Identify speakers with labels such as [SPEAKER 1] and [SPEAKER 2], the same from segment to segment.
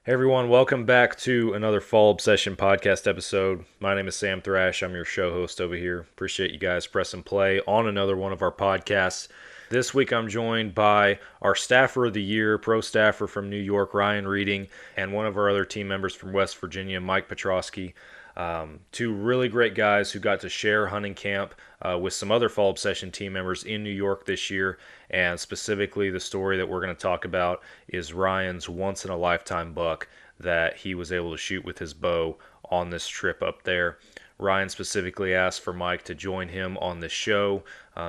[SPEAKER 1] Hey everyone, welcome back to another Fall Obsession podcast episode. My name is Sam Thrash. I'm your show host over here. Appreciate you guys pressing play on another one of our podcasts. This week I'm joined by our staffer of the year, pro staffer from New York, Ryan Reading, and one of our other team members from West Virginia, Mike Petrosky. Two really great guys who got to share hunting camp with some other Fall Obsession team members in New York this year. And specifically, the story that we're going to talk about is Ryan's once in a lifetime buck that he was able to shoot with his bow on this trip up there. Ryan specifically asked for Mike to join him on the show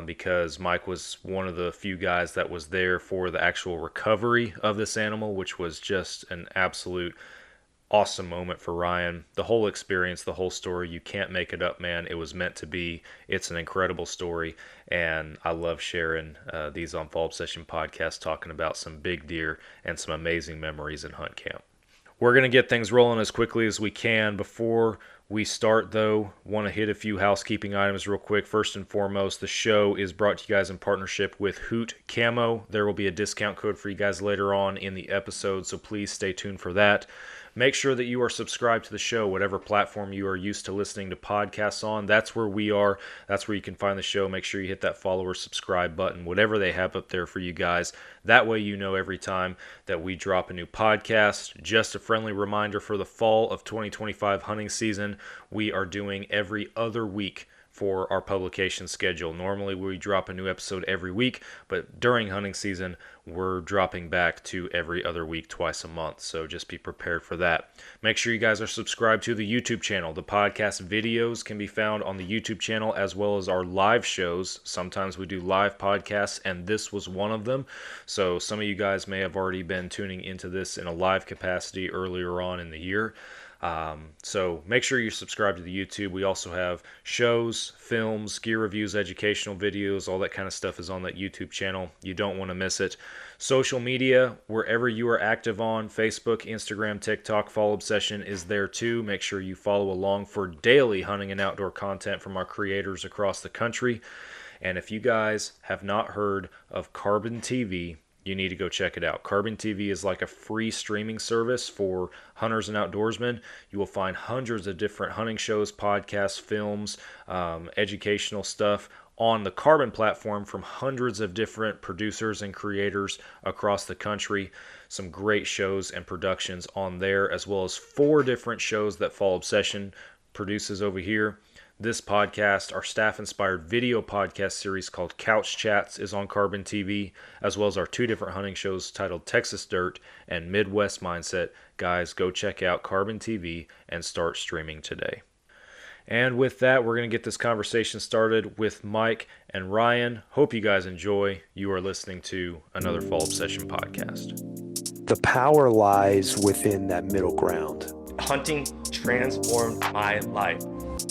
[SPEAKER 1] because Mike was one of the few guys that was there for the actual recovery of this animal, which was just an absolute awesome moment for Ryan. The whole experience, the whole story, you can't make it up, man. It was meant to be. It's an incredible story, and I love sharing these on Fall Obsession podcast, talking about some big deer and some amazing memories in hunt camp. We're going to get things rolling as quickly as we can. Before we start, though, want to hit a few housekeeping items real quick. First and foremost, the show is brought to you guys in partnership with Hoot Camo. There will be a discount code for you guys later on in the episode, so please stay tuned for that. Make sure that you are subscribed to the show, whatever platform you are used to listening to podcasts on. That's where we are. That's where you can find the show. Make sure you hit that follow or subscribe button, whatever they have up there for you guys. That way you know every time that we drop a new podcast. Just a friendly reminder for the fall of 2025 hunting season, we are doing every other week for our publication schedule. Normally we drop a new episode every week, but during hunting season, we're dropping back to every other week, twice a month. So just be prepared for that. Make sure you guys are subscribed to the YouTube channel. The podcast videos can be found on the YouTube channel as well as our live shows. Sometimes we do live podcasts, and this was one of them. So some of you guys may have already been tuning into this in a live capacity earlier on in the year. So make sure you subscribe to the YouTube. We also have shows, films, gear reviews, educational videos, all that kind of stuff is on that YouTube channel. You don't want to miss it. Social media, wherever you are active on, Facebook, Instagram, TikTok, Fall Obsession is there too. Make sure you follow along for daily hunting and outdoor content from our creators across the country. And if you guys have not heard of Carbon TV, you need to go check it out. Carbon TV is like a free streaming service for hunters and outdoorsmen. You will find hundreds of different hunting shows, podcasts, films, educational stuff on the Carbon platform from hundreds of different producers and creators across the country. Some great shows and productions on there, as well as 4 different shows that Fall Obsession produces over here. This podcast, our staff-inspired video podcast series called Couch Chats, is on Carbon TV, as well as our 2 different hunting shows titled Texas Dirt and Midwest Mindset. Guys, go check out Carbon TV and start streaming today. And with that, we're going to get this conversation started with Mike and Ryan. Hope you guys enjoy. You are listening to another Fall Obsession podcast.
[SPEAKER 2] The power lies within that middle ground.
[SPEAKER 3] Hunting transformed my life.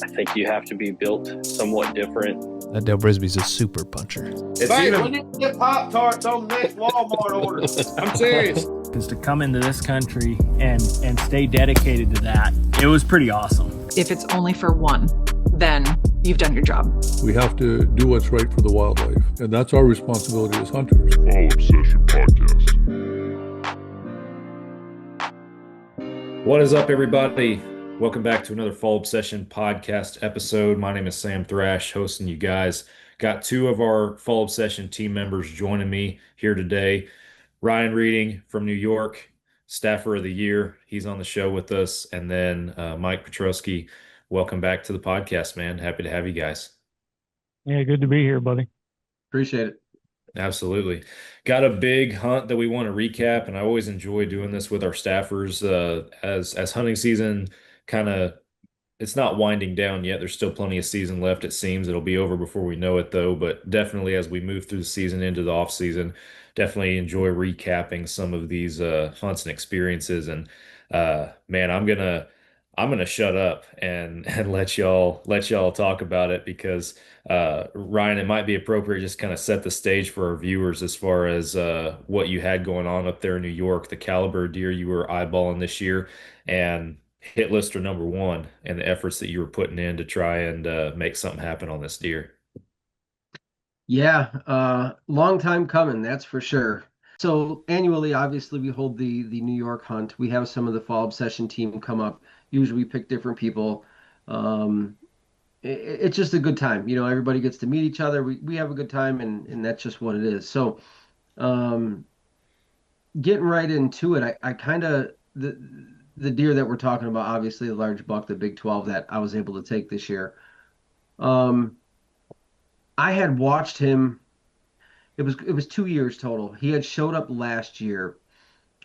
[SPEAKER 4] I think you have to be built somewhat different.
[SPEAKER 5] That Dale Brisby's a super puncher.
[SPEAKER 6] It's when you get Pop-Tarts on the next Walmart order. I'm serious.
[SPEAKER 7] Because to come into this country and stay dedicated to that, it was pretty awesome.
[SPEAKER 8] If it's only for one, then you've done your job.
[SPEAKER 9] We have to do what's right for the wildlife, and that's our responsibility as hunters.
[SPEAKER 10] Fall Obsession Podcast.
[SPEAKER 1] What is up, everybody? Welcome back to another Fall Obsession podcast episode. My name is Sam Thrash, hosting you guys. Got 2 of our Fall Obsession team members joining me here today. Ryan Reading from New York, staffer of the year. He's on the show with us. And then Mike Petrosky, welcome back to the podcast, man. Happy to have you guys.
[SPEAKER 7] Yeah, good to be here, buddy.
[SPEAKER 6] Appreciate it.
[SPEAKER 1] Absolutely. Got a big hunt that we want to recap, and I always enjoy doing this with our staffers as hunting season kind of, it's not winding down yet. There's still plenty of season left, it seems. It'll be over before we know it, though. But definitely as we move through the season into the off season, definitely enjoy recapping some of these hunts and experiences. And man, I'm gonna shut up and let y'all talk about it because Ryan, it might be appropriate just kind of set the stage for our viewers as far as what you had going on up there in New York, the caliber of deer you were eyeballing this year, and hit lister number 1 and the efforts that you were putting in to try and make something happen on this deer.
[SPEAKER 6] Yeah, long time coming, that's for sure.
[SPEAKER 11] So annually, obviously, we hold the New York hunt. We have some of the Fall Obsession team come up. Usually, we pick different people. Um, it's just a good time. Everybody gets to meet each other. We have a good time, and that's just what it is. So, um, getting right into it, I kind of the deer that we're talking about, obviously the large buck, the Big 12 that I was able to take this year. Um, I had watched him. It was 2 years total. He had showed up last year.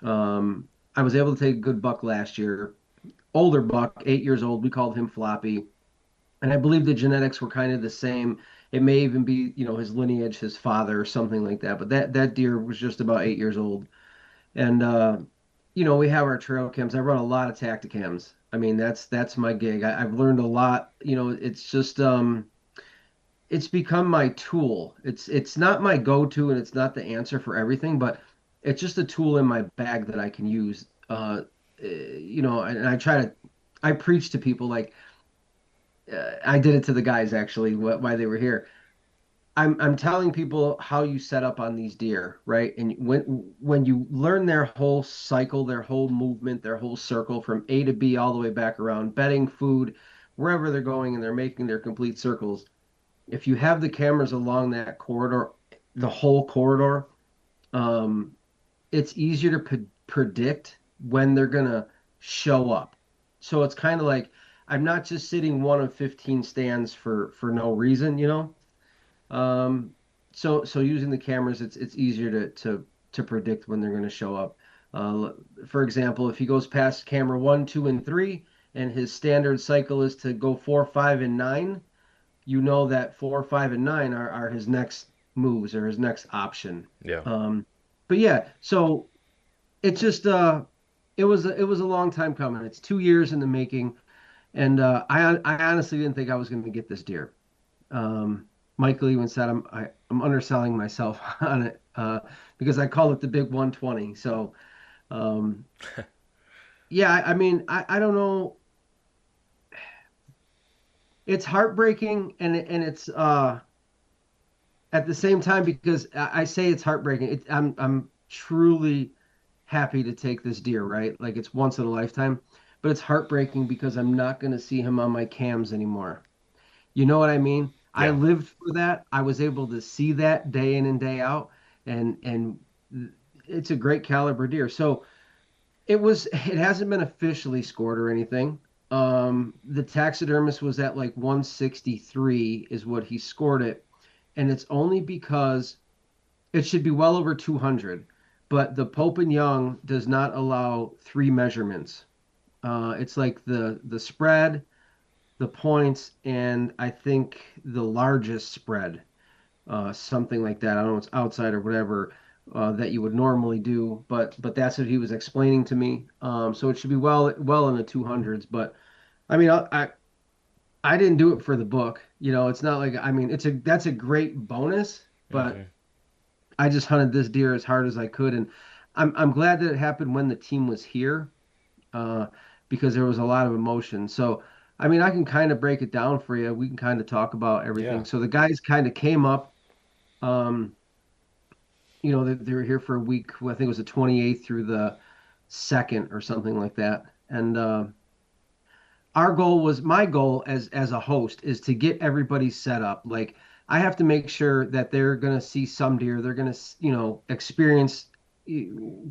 [SPEAKER 11] I was able to take a good buck last year. Older buck, 8 years old. We called him Floppy. And I believe the genetics were kind of the same. It may even be, his lineage, his father, or something like that. But that deer was just about 8 years old. And we have our trail cams. I run a lot of tacticams. I mean, that's my gig. I've learned a lot. It's just it's become my tool. It's not my go-to and it's not the answer for everything, but it's just a tool in my bag that I can use. And I preach to people like I did it to the guys actually why they were here. I'm telling people how you set up on these deer, right? And when you learn their whole cycle, their whole movement, their whole circle from A to B all the way back around, bedding, food, wherever they're going, and they're making their complete circles. If you have the cameras along that corridor, the whole corridor, um, it's easier to predict when they're gonna show up. So it's kind of like I'm not just sitting one of 15 stands for no reason. Um, so using the cameras, it's easier to predict when they're going to show up. For example, if he goes past camera 1, 2, and 3, and his standard cycle is to go 4, 5, and 9, you know that 4, 5, and 9 are his next moves or his next option.
[SPEAKER 1] Yeah.
[SPEAKER 11] But yeah, so it just it was a long time coming. It's 2 years in the making, and I honestly didn't think I was going to get this deer. Michael even said I'm underselling myself on it because I call it the big 120. So um, yeah, I mean I don't know. It's heartbreaking and it's at the same time because I say it's heartbreaking. I'm truly happy to take this deer, right? Like it's once in a lifetime, but it's heartbreaking because I'm not going to see him on my cams anymore. You know what I mean? I
[SPEAKER 1] Yeah.
[SPEAKER 11] lived for that. I was able to see that day in and day out, and it's a great caliber deer. So it hasn't been officially scored or anything. The taxidermist was at like 163 is what he scored it, and it's only because it should be well over 200, but the Pope and Young does not allow three measurements. It's like the spread, the points, and I think the largest spread, something like that. I don't know, it's outside or whatever that you would normally do, but that's what he was explaining to me. So it should be well in the 200s. But I mean, I didn't do it for the book. It's not like I mean, that's a great bonus, but
[SPEAKER 1] Hmm.
[SPEAKER 11] I just hunted this deer as hard as I could, and I'm glad that it happened when the team was here uh, because there was a lot of emotion. So, I mean, I can kind of break it down for you. We can kind of talk about
[SPEAKER 1] Yeah.
[SPEAKER 11] everything. So the guys kind of came up. Um, they were here for a week. I think it was the 28th through the 2nd or something like that. And my goal as a host is to get everybody set up. Like I have to make sure that they're going to see some deer. They're going to, experience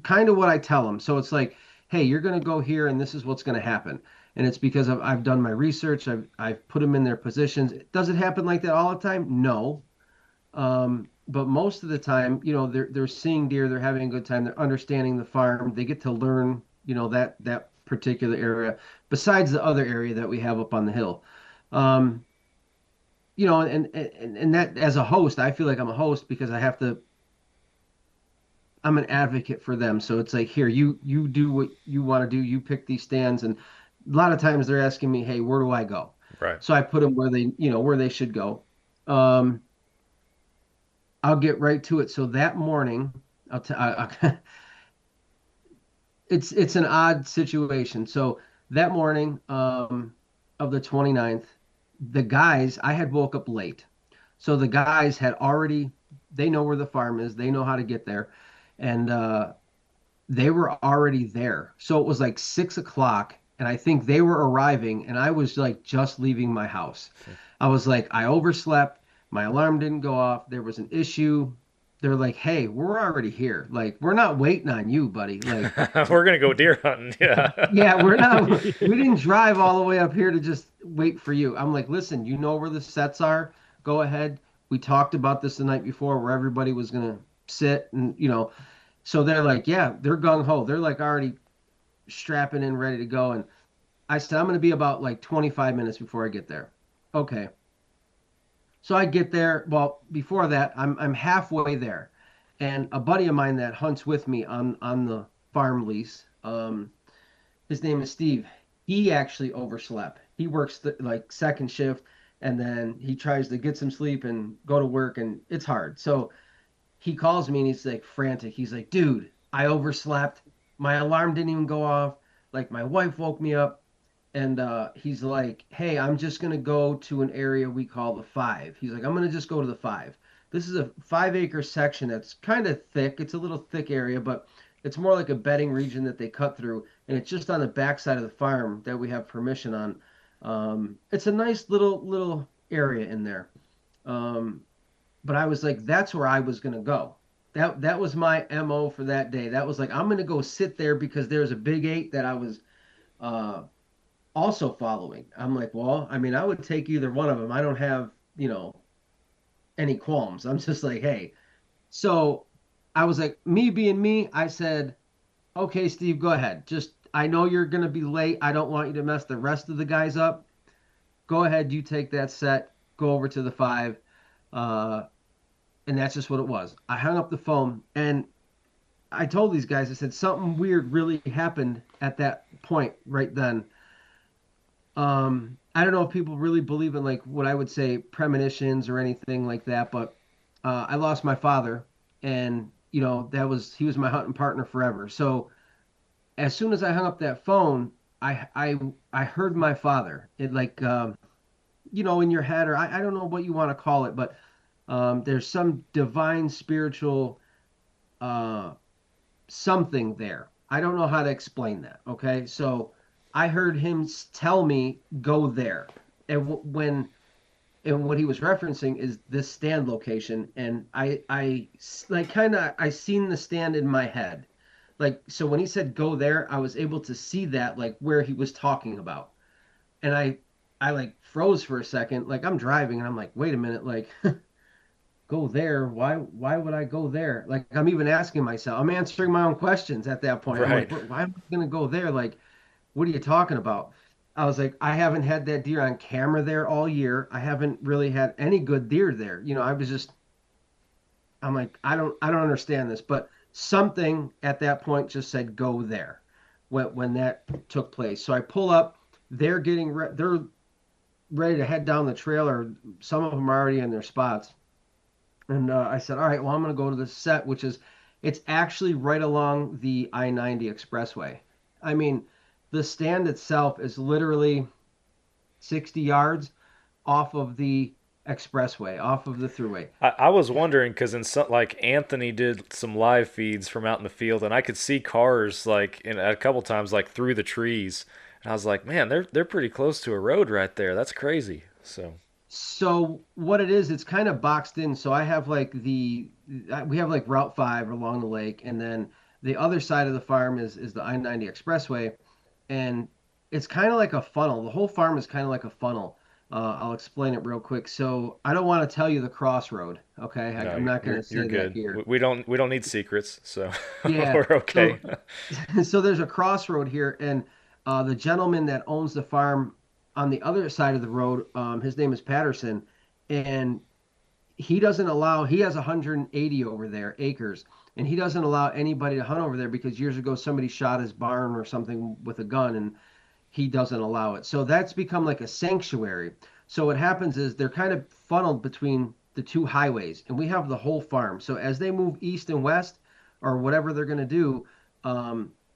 [SPEAKER 11] kind of what I tell them. So it's like, hey, you're going to go here and this is what's going to happen. And it's because I've done my research. I've put them in their positions. Does it happen like that all the time? No. But most of the time, they're seeing deer, they're having a good time, they're understanding the farm, they get to learn, that particular area, besides the other area that we have up on the hill. Um, and that as a host, I feel like I'm a host because I'm an advocate for them. So it's like, here, you do what you want to do, you pick these stands, and a lot of times they're asking me, hey, where do I go?
[SPEAKER 1] Right.
[SPEAKER 11] So I put them where they should go. Um, I'll get right to it. So that morning, I'll t- I, it's an odd situation. So that morning of the 29th, the guys, I had woke up late. So the guys had already they know where the farm is, they know how to get there. and they were already there. So it was like 6 o'clock, and I think they were arriving, and I was like just leaving my house. I was like, I overslept. My alarm didn't go off. There was an issue. They're like, hey, we're already here. Like, we're not waiting on you, buddy. Like,
[SPEAKER 1] We're gonna go deer hunting. Yeah.
[SPEAKER 11] yeah, we didn't drive all the way up here to just wait for you. I'm like, listen, you know where the sets are. Go ahead. We talked about this the night before where everybody was gonna sit and so they're like, yeah, they're gung ho. They're like already strapping in, ready to go. And I said, I'm gonna be about like 25 minutes before I get there. Okay. So I get there. Well, before that, I'm halfway there, and a buddy of mine that hunts with me on the farm lease. His name is Steve. He actually overslept. He works like second shift, and then he tries to get some sleep and go to work, and it's hard. So he calls me and he's like frantic. He's like, dude, I overslept. My alarm didn't even go off. Like my wife woke me up, and he's like, hey, I'm just gonna go to an area we call the Five. He's like, I'm gonna just go to the Five. This is a 5 acre section that's kind of thick. It's a little thick area, but it's more like a bedding region that they cut through, and it's just on the backside of the farm that we have permission on. It's a nice little area in there. But I was like, that's where I was gonna go. That was my MO for that day. That was like, I'm gonna go sit there because there's a big eight that I was also following. I'm like, well, I mean, I would take either one of them. I don't have, any qualms. I'm just like, hey. So I was like, me being me, I said, okay, Steve, go ahead. Just, I know you're gonna be late. I don't want you to mess the rest of the guys up. Go ahead, you take that set, go over to the Five. And that's just what it was. I hung up the phone and I told these guys, I said, something weird really happened at that point right then. I don't know if people really believe in like what I would say premonitions or anything like that, but I lost my father, and he was my hunting partner forever. So as soon as I hung up that phone, I heard my father. It like in your head, or I don't know what you want to call it, but there's some divine spiritual something there. I don't know how to explain that. Okay, so I heard him tell me go there, and what he was referencing is this stand location, and I like I seen the stand in my head, like so when he said go there, I was able to see that like where he was talking about, and I like froze for a second, like I'm driving and I'm like, wait a minute, like go there? Why would I go there? Like I'm even asking myself, I'm answering my own questions at that point.
[SPEAKER 1] Right.
[SPEAKER 11] I'm like, why am I gonna go there? Like, what are you talking about? I was like, I haven't had that deer on camera there all year. I haven't really had any good deer there. I'm like, I don't understand this, but something at that point just said go there when that took place. So I pull up, they're they're ready to head down the trail, or some of them are already in their spots. And I said, all right, well, I'm going to go to the set, it's actually right along the I-90 expressway. I mean, the stand itself is literally 60 yards off of the expressway, off of the throughway.
[SPEAKER 1] I was wondering because like Anthony did some live feeds from out in the field, and I could see cars like a couple times like through the trees, and I was like, man, they're pretty close to a road right there. That's crazy.
[SPEAKER 11] So what it is, it's kind of boxed in. So I have like we have like Route 5 along the lake, and then the other side of the farm is the I-90 expressway, and it's kind of like a funnel. The whole farm is kind of like a funnel. I'll explain it real quick. So I don't want to tell you the crossroad. Okay,
[SPEAKER 1] No,
[SPEAKER 11] I'm not going to say
[SPEAKER 1] you're good.
[SPEAKER 11] that here.
[SPEAKER 1] We don't need secrets, so
[SPEAKER 11] Yeah,
[SPEAKER 1] we're okay.
[SPEAKER 11] So there's a crossroad here, and the gentleman that owns the farm on the other side of the road, his name is Patterson, and he has 180 over there acres, and he doesn't allow anybody to hunt over there because years ago somebody shot his barn or something with a gun, and he doesn't allow it. So that's become like a sanctuary. So what happens is they're kind of funneled between the two highways, and we have the whole farm. So as they move east and west, or whatever they're going to do,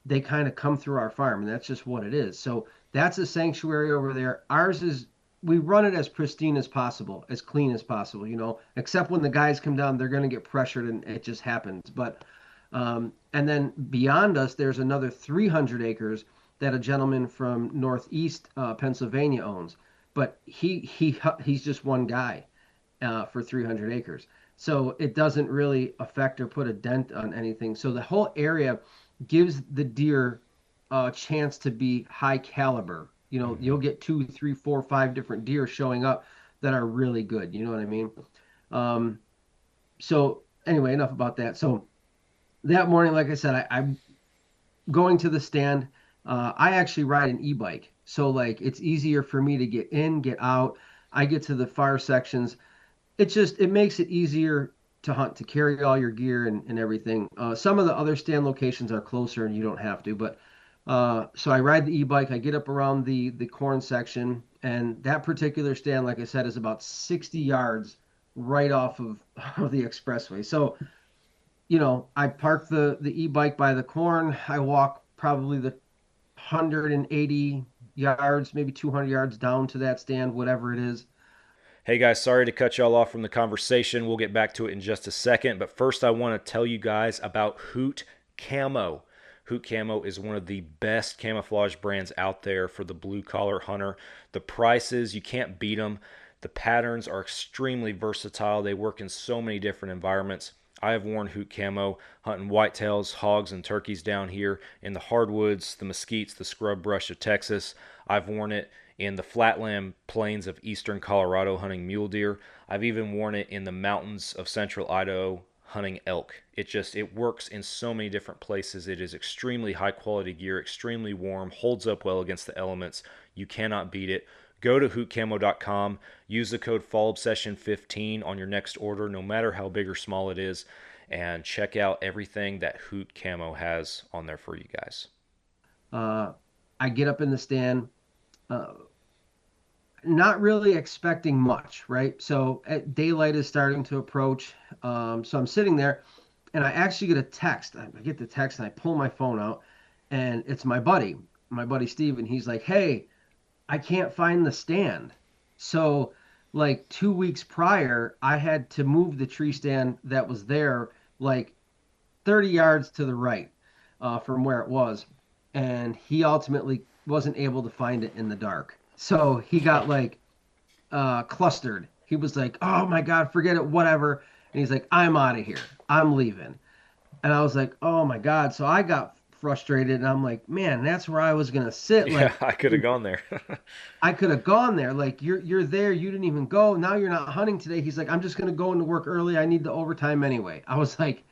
[SPEAKER 11] they kind of come through our farm, and that's just what it is. So that's a sanctuary over there. Ours is, we run it as pristine as possible, as clean as possible, except when the guys come down, they're going to get pressured and it just happens. But And then beyond us, there's another 300 acres that a gentleman from northeast Pennsylvania owns. But he's just one guy for 300 acres. So it doesn't really affect or put a dent on anything. So the whole area gives the deer a chance to be high caliber. You know, you'll get 2, 3, 4, 5 different deer showing up that are really good. You know what I mean? So anyway, enough about that. So that morning, like I said, I'm going to the stand. I actually ride an e-bike, so like it's easier for me to get in, get out. I get to the far sections. It makes it easier to hunt, to carry all your gear and everything. Some of the other stand locations are closer and you don't have to, but so I ride the e-bike. I get up around the corn section, and that particular stand, like I said, is about 60 yards right off of the expressway. So, you know, I park the e-bike by the corn. I walk probably the 180 yards, maybe 200 yards down to that stand, whatever it is.
[SPEAKER 1] Hey guys, sorry to cut y'all off from the conversation. We'll get back to it in just a second, but first I want to tell you guys about Hoot Camo. Hoot Camo is one of the best camouflage brands out there for the blue-collar hunter. The prices, you can't beat them. The patterns are extremely versatile. They work in so many different environments. I have worn Hoot Camo hunting whitetails, hogs, and turkeys down here in the hardwoods, the mesquites, the scrub brush of Texas. I've worn it in the flatland plains of eastern Colorado hunting mule deer. I've even worn it in the mountains of central Idaho hunting elk. It works in so many different places. It is extremely high quality gear, extremely warm, holds up well against the elements. You cannot beat it. Go to hootcamo.com, use the code FallObsession15 on your next order, no matter how big or small it is, and check out everything that Hoot Camo has on there for you guys.
[SPEAKER 11] I get up in the stand, not really expecting much, right? So daylight is starting to approach. So I'm sitting there, and I actually get a text. I get the text, and I pull my phone out, and it's my buddy Steve, and he's like, "Hey, I can't find the stand." So like 2 weeks prior, I had to move the tree stand that was there like 30 yards to the right from where it was. And he ultimately wasn't able to find it in the dark. So he got like clustered. He was like, "Oh my God, forget it, whatever." And he's like, "I'm out of here. I'm leaving." And I was like, "Oh my God." So I got frustrated, and I'm like, "Man, that's where I was gonna sit."
[SPEAKER 1] Yeah,
[SPEAKER 11] like
[SPEAKER 1] I could have gone there.
[SPEAKER 11] I could have gone there. Like you're there, you didn't even go. Now you're not hunting today. He's like, "I'm just gonna go into work early. I need the overtime anyway." I was like,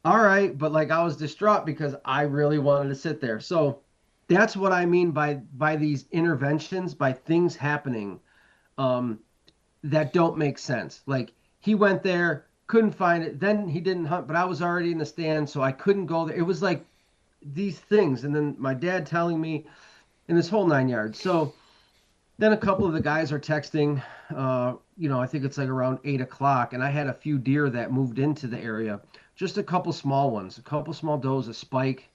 [SPEAKER 11] all right, but like I was distraught because I really wanted to sit there. So that's what I mean by these interventions, by things happening that don't make sense. Like he went there, couldn't find it, then he didn't hunt, but I was already in the stand, so I couldn't go there. It was like these things, and then my dad telling me in this whole 9 yards. So then a couple of the guys are texting, I think it's like around 8 o'clock, and I had a few deer that moved into the area, just a couple small ones, a couple small does, a spike,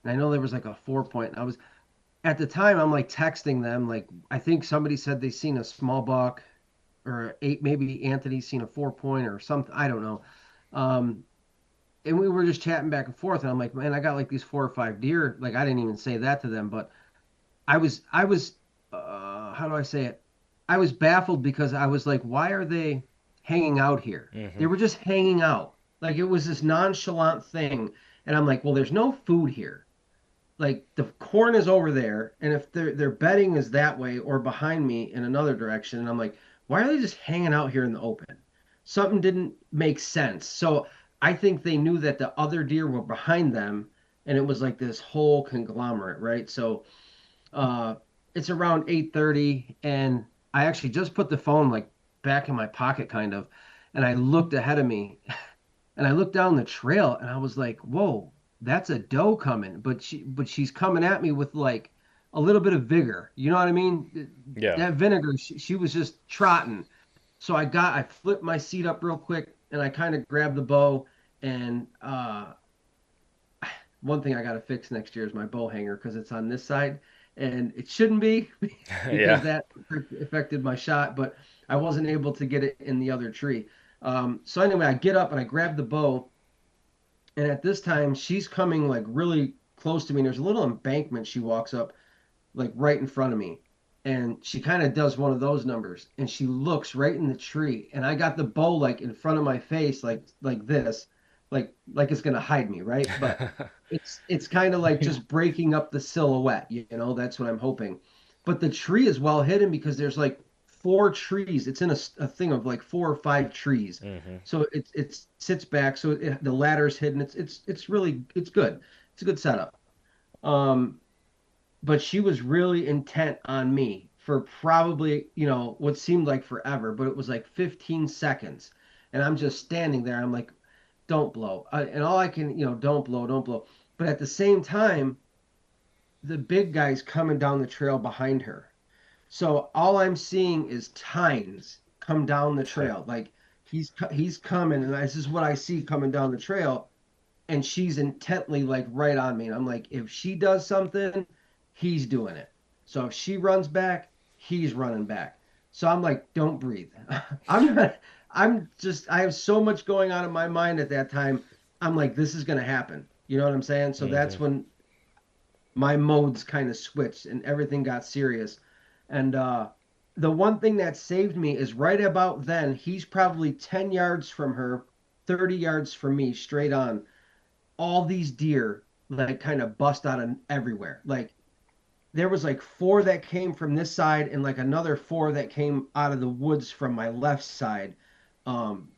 [SPEAKER 11] and I know there was like a 4-point. And I was at the time I'm like texting them, like I think somebody said they seen a small buck, or maybe Anthony seen a 4-point or something. I don't know. And we were just chatting back and forth, and I'm like, man, I got like these 4 or 5 deer. Like I didn't even say that to them, but I was how do I say it? I was baffled because I was like, why are they hanging out here?
[SPEAKER 1] Mm-hmm.
[SPEAKER 11] They were just hanging out. Like it was this nonchalant thing. And I'm like, well, there's no food here. Like the corn is over there, and if their bedding is that way or behind me in another direction, and I'm like, why are they just hanging out here in the open? Something didn't make sense. So I think they knew that the other deer were behind them, and it was like this whole conglomerate, right? So it's around 8:30, and I actually just put the phone like back in my pocket kind of, and I looked ahead of me, and I looked down the trail, and I was like, whoa, that's a doe coming, but she's coming at me with like a little bit of vigor. You know what I mean?
[SPEAKER 1] Yeah.
[SPEAKER 11] That vinegar, she was just trotting. So I flipped my seat up real quick, and I kind of grabbed the bow, and one thing I got to fix next year is my bow hanger, because it's on this side, and it shouldn't be because that affected my shot, but I wasn't able to get it in the other tree. So anyway, I get up and I grab the bow, And at this time, she's coming like really close to me. And there's a little embankment she walks up like right in front of me. And she kind of does one of those numbers and she looks right in the tree. And I got the bow like in front of my face, like this, like it's gonna hide me, right? But it's kind of like just breaking up the silhouette, you know, that's what I'm hoping. But the tree is well hidden because there's like four trees. It's in a thing of like 4 or 5 trees. So it sits back, so the ladder's hidden. It's really it's good. It's a good setup. Um, but she was really intent on me for probably, you know, what seemed like forever, but it was like 15 seconds. And I'm just standing there. I'm like, don't blow. And all I can, you know, don't blow, don't blow. But at the same time, the big guy's coming down the trail behind her. So all I'm seeing is tines come down the trail. Like he's coming, and this is what I see coming down the trail. And she's intently like right on me. And I'm like, if she does something, he's doing it. So if she runs back, he's running back. So I'm like, don't breathe. I'm not, I have so much going on in my mind at that time. I'm like, this is going to happen. You know what I'm saying? So that's when my modes kind of switched and everything got serious. And the one thing that saved me is right about then, he's probably 10 yards from her, 30 yards from me, straight on. All these deer like kind of bust out of everywhere. Like there was like 4 that came from this side and like another 4 that came out of the woods from my left side.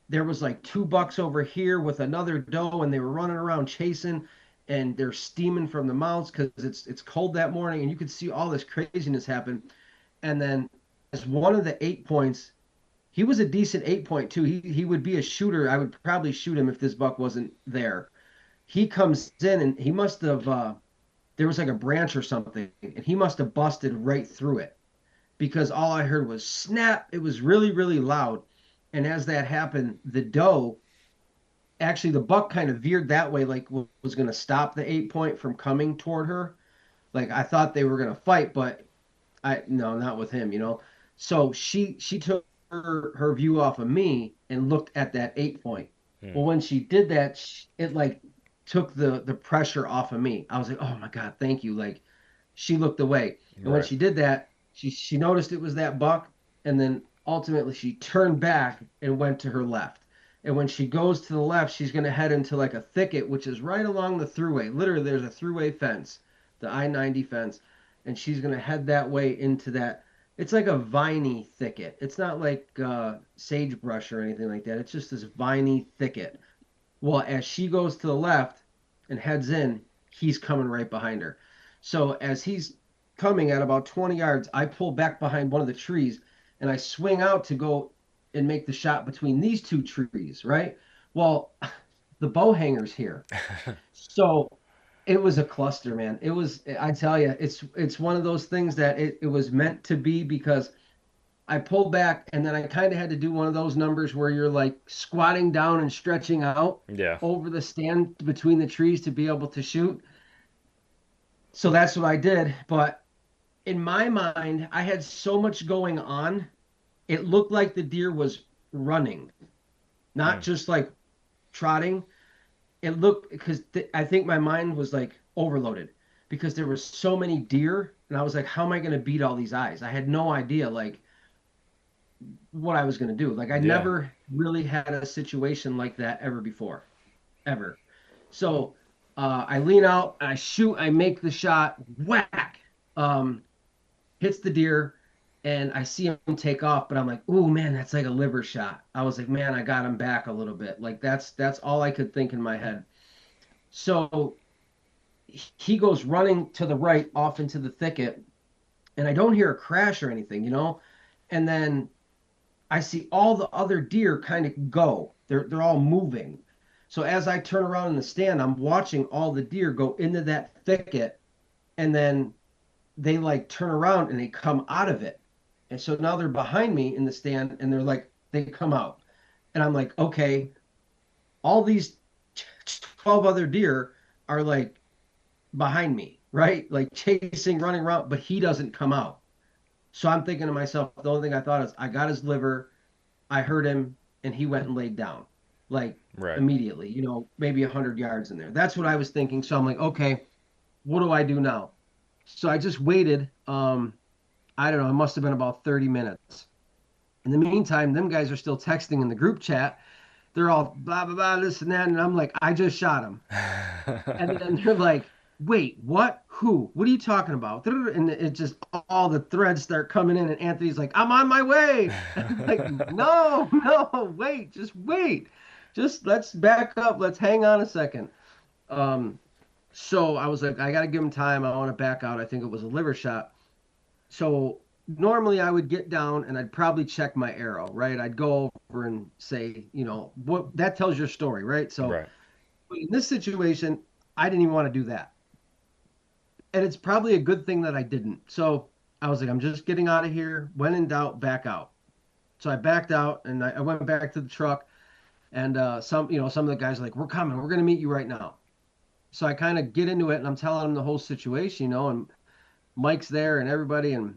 [SPEAKER 11] There was like 2 bucks over here with another doe, and they were running around chasing, and they're steaming from the mouths because it's cold that morning, and you could see all this craziness happen. And then as one of the 8 points, he was a decent 8 point too. He would be a shooter. I would probably shoot him if this buck wasn't there. He comes in and he must have there was like a branch or something, and he must have busted right through it because all I heard was snap. It was really, really loud. And as that happened, the doe, actually the buck kind of veered that way, like was going to stop the 8 point from coming toward her. Like I thought they were going to fight, but no, not with him, you know. So she took her view off of me and looked at that 8 point. Well, when she did that, it like took the pressure off of me. I was like, oh my God, thank you. Like she looked away. And when she did that, she noticed it was that buck. And then ultimately she turned back and went to her left. And when she goes to the left, she's going to head into like a thicket, which is right along the thruway. Literally, there's a thruway fence, the I-90 fence. And she's going to head that way into that. It's like a viney thicket. It's not like sagebrush or anything like that. It's just this viney thicket. Well, as she goes to the left and heads in, he's coming right behind her. So as he's coming at about 20 yards, I pull back behind one of the trees and I swing out to go and make the shot between these 2 trees, right? Well, the bow hanger's here. So it was a cluster, man. It was, I tell you, it's one of those things that it was meant to be, because I pulled back and then I kind of had to do one of those numbers where you're like squatting down and stretching out over the stand between the trees to be able to shoot. So that's what I did. But in my mind, I had so much going on. It looked like the deer was running, not just like trotting. It looked, because I think my mind was like overloaded because there were so many deer, and I was like, how am I going to beat all these eyes? I had no idea like what I was going to do. Like I never really had a situation like that ever before, ever. So I lean out, I shoot, I make the shot, whack, hits the deer, and I see him take off, but I'm like, ooh, man, that's like a liver shot. I was like, man, I got him back a little bit. Like that's all I could think in my head. So he goes running to the right off into the thicket, and I don't hear a crash or anything, you know? And then I see all the other deer kind of go. They're all moving. So as I turn around in the stand, I'm watching all the deer go into that thicket, and then they like turn around and they come out of it. And so now they're behind me in the stand, and they're like, they come out. And I'm like, okay, all these 12 other deer are like behind me, right? Like chasing, running around, but he doesn't come out. So I'm thinking to myself, the only thing I thought is I got his liver, I heard him, and he went and laid down. like
[SPEAKER 1] Right.
[SPEAKER 11] immediately, maybe 100 yards in there. That's what I was thinking. So I'm like, okay, what do I do now? So I just waited. I don't know, it must have been about 30 minutes. In the meantime, them guys are still texting in the group chat. They're all blah, blah, blah, this and that. And I'm like, I just shot him. And then they're like, wait, what? Who? What are you talking about? And it just, all the threads start coming in. And Anthony's like, I'm on my way. I'm like, no, no, wait, just wait. Just let's back up. Let's hang on a second. So I was like, I got to give him time. I want to back out. I think it was a liver shot. So normally I would get down and I'd probably check my arrow, right? I'd go over and say, what that tells your story, right? So
[SPEAKER 1] Right.
[SPEAKER 11] in this situation, I didn't even want to do that. And it's probably a good thing that I didn't. So I was like, I'm just getting out of here. When in doubt, back out. So I backed out and I went back to the truck. And some of the guys are like, we're coming. We're going to meet you right now. So I kind of get into it and I'm telling them the whole situation, and Mike's there and everybody. And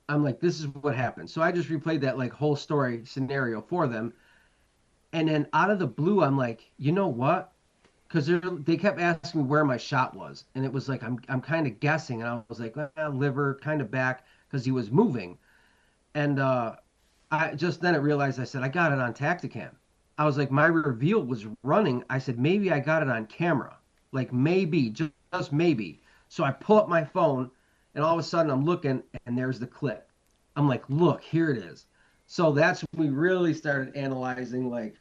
[SPEAKER 11] I'm like, this is what happened. So I just replayed that like whole story scenario for them. And then out of the blue, I'm like, you know what? Because they kept asking me where my shot was. And it was like, I'm kind of guessing. And I was like, liver, kind of back, because he was moving. And I just then I realized, I said, I got it on Tacticam. I was like, my reveal was running. I said, maybe I got it on camera. Like maybe, just maybe. So I pull up my phone and all of a sudden I'm looking and there's the clip. I'm like, look, here it is. So that's when we really started analyzing, like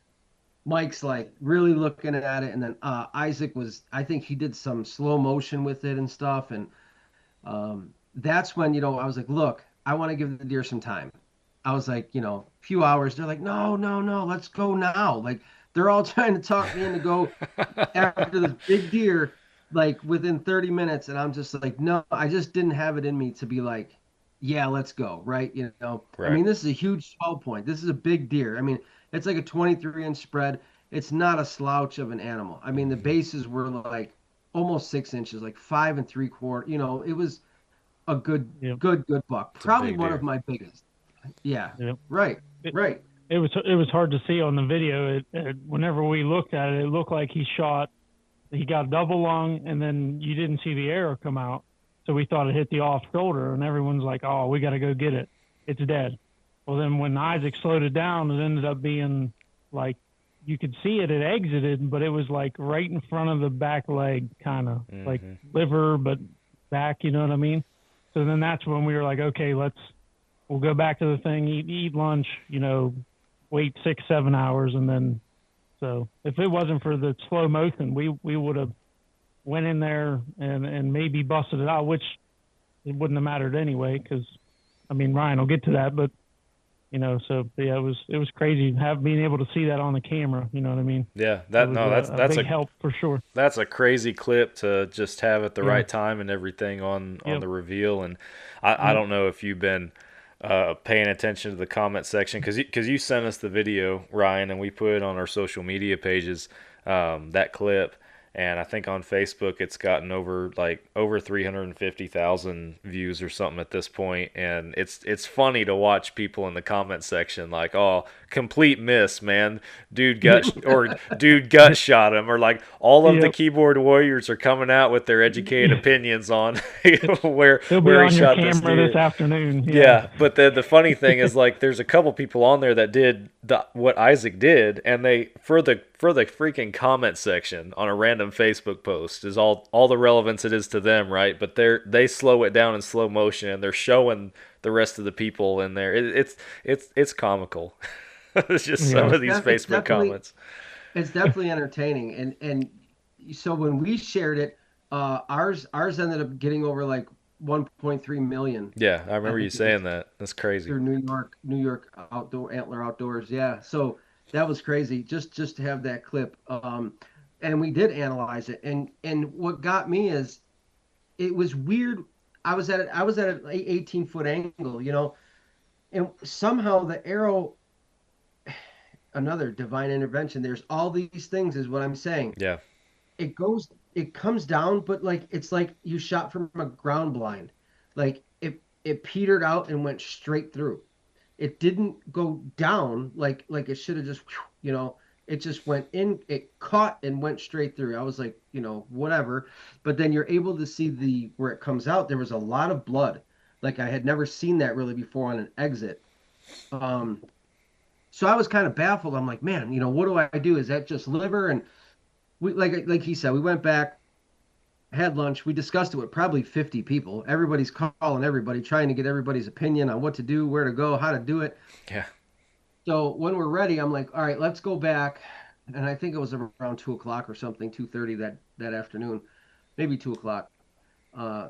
[SPEAKER 11] Mike's like really looking at it. And then Isaac I think he did some slow motion with it and stuff. And that's when, I was like, look, I want to give the deer some time. I was like, a few hours. They're like, no, let's go now. Like they're all trying to talk me into go after this big deer, like within 30 minutes. And I'm just like, no, I just didn't have it in me to be like, yeah, let's go. Right.
[SPEAKER 1] Right.
[SPEAKER 11] I mean, this is a huge 12 point. This is a big deer. I mean, it's like a 23-inch spread. It's not a slouch of an animal. I mean, the bases were like almost 6 inches, like 5 3/4. It was a good buck. Probably one of my biggest. Yeah.
[SPEAKER 12] Yep.
[SPEAKER 11] Right. Right.
[SPEAKER 12] It was hard to see on the video. Whenever we looked at it, it looked like he got a double lung, and then you didn't see the arrow come out. So we thought it hit the off shoulder, and everyone's like, "Oh, we got to go get it. It's dead." Well, then when Isaac slowed it down, it ended up being like you could see it exited, but it was like right in front of the back leg, kind of like liver, but back. You know what I mean? So then that's when we were like, "Okay, we'll go back to the thing, eat lunch, wait 6-7 hours." And then, so if it wasn't for the slow motion, we would have went in there and maybe busted it out, which it wouldn't have mattered anyway. Cause I mean, Ryan will get to that, but so yeah, it was crazy being able to see that on the camera. You know what I mean?
[SPEAKER 1] Yeah. That's
[SPEAKER 12] a big help for sure.
[SPEAKER 1] That's a crazy clip to just have at the right time and everything on the reveal. And I don't know if you've been paying attention to the comment section because you sent us the video, Ryan, and we put it on our social media pages, that clip. And I think on Facebook it's gotten over 350,000 views or something at this point. And it's funny to watch people in the comment section like, oh, complete miss, man. Dude gut shot him, or like all of the keyboard warriors are coming out with their educated opinions on where he shot this deer
[SPEAKER 12] this afternoon.
[SPEAKER 1] Yeah, but the funny thing is like there's a couple people on there that did what Isaac did, and they for the freaking comment section on a random Facebook post is all the relevance it is to them, right? But they slow it down in slow motion and they're showing the rest of the people in there. It's comical. It's just some of these Facebook comments.
[SPEAKER 11] It's definitely entertaining, and so when we shared it, ours ended up getting over like 1.3 million.
[SPEAKER 1] Yeah, I remember you saying that. That's crazy.
[SPEAKER 11] Through New York Antler Outdoors. Yeah, so that was crazy. Just to have that clip, and we did analyze it, and what got me is it was weird. I was at an 18-foot angle, and somehow the arrow. Another divine intervention. There's all these things, is what I'm saying.
[SPEAKER 1] Yeah.
[SPEAKER 11] It comes down, but like it's like you shot from a ground blind. Like it petered out and went straight through. it didn't go down like it should have just, it just went in, it caught and went straight through. I was like, whatever. But then you're able to see where it comes out. There was a lot of blood. Like I had never seen that really before on an exit. So I was kind of baffled. I'm like, man, what do I do? Is that just liver? And we, like he said, we went back, had lunch. We discussed it with probably 50 people. Everybody's calling everybody, trying to get everybody's opinion on what to do, where to go, how to do it.
[SPEAKER 1] Yeah.
[SPEAKER 11] So when we're ready, I'm like, all right, let's go back. And I think it was around 2:00 or something, 2:30 that afternoon, maybe 2:00.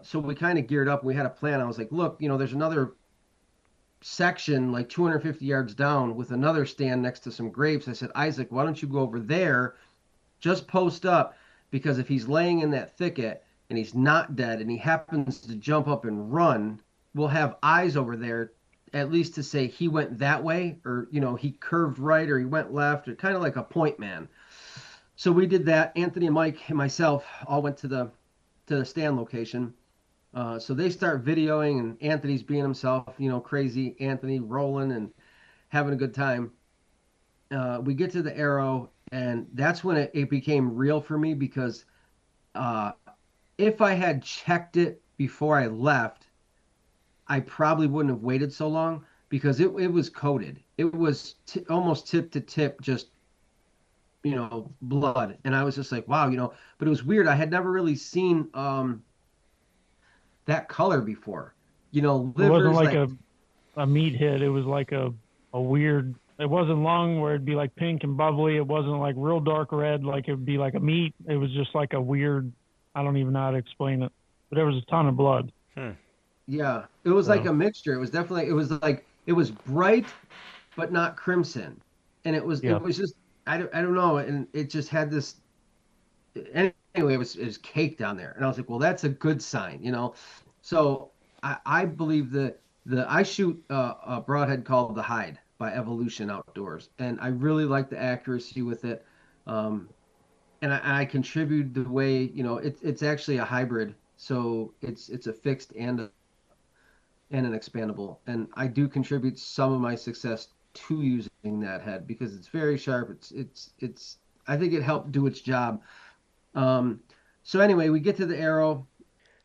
[SPEAKER 11] So we kind of geared up. We had a plan. I was like, look, there's another section like 250 yards down with another stand next to some grapes. I said, Isaac, why don't you go over there, just post up, because if he's laying in that thicket and he's not dead and he happens to jump up and run, we'll have eyes over there at least to say he went that way, or he curved right, or he went left, or kind of like a point man. So we did that. Anthony and Mike and myself all went to the stand location. So they start videoing, and Anthony's being himself, crazy Anthony, rolling and having a good time. We get to the arrow, and that's when it became real for me, because if I had checked it before I left, I probably wouldn't have waited so long, because it was coated. It was almost tip to tip, just, blood. And I was just like, wow, but it was weird. I had never really seen that color before.
[SPEAKER 12] It wasn't like a meat hit. It was like a weird, it wasn't long where it'd be like pink and bubbly. It wasn't like real dark red like it would be like a meat. It was just like a weird, I don't even know how to explain it, but there was a ton of blood.
[SPEAKER 11] Yeah, it was like a mixture. It was definitely, it was bright, but not crimson. And it was just, I don't know. And it just had this, anyway, it was cake down there. And I was like, well, that's a good sign, So I believe I shoot a broadhead called the Hide by Evolution Outdoors. And I really like the accuracy with it. And I contribute the way, it's actually a hybrid. So it's a fixed and an expandable. And I do contribute some of my success to using that head, because it's very sharp. It's I think it helped do its job. So anyway, we get to the arrow.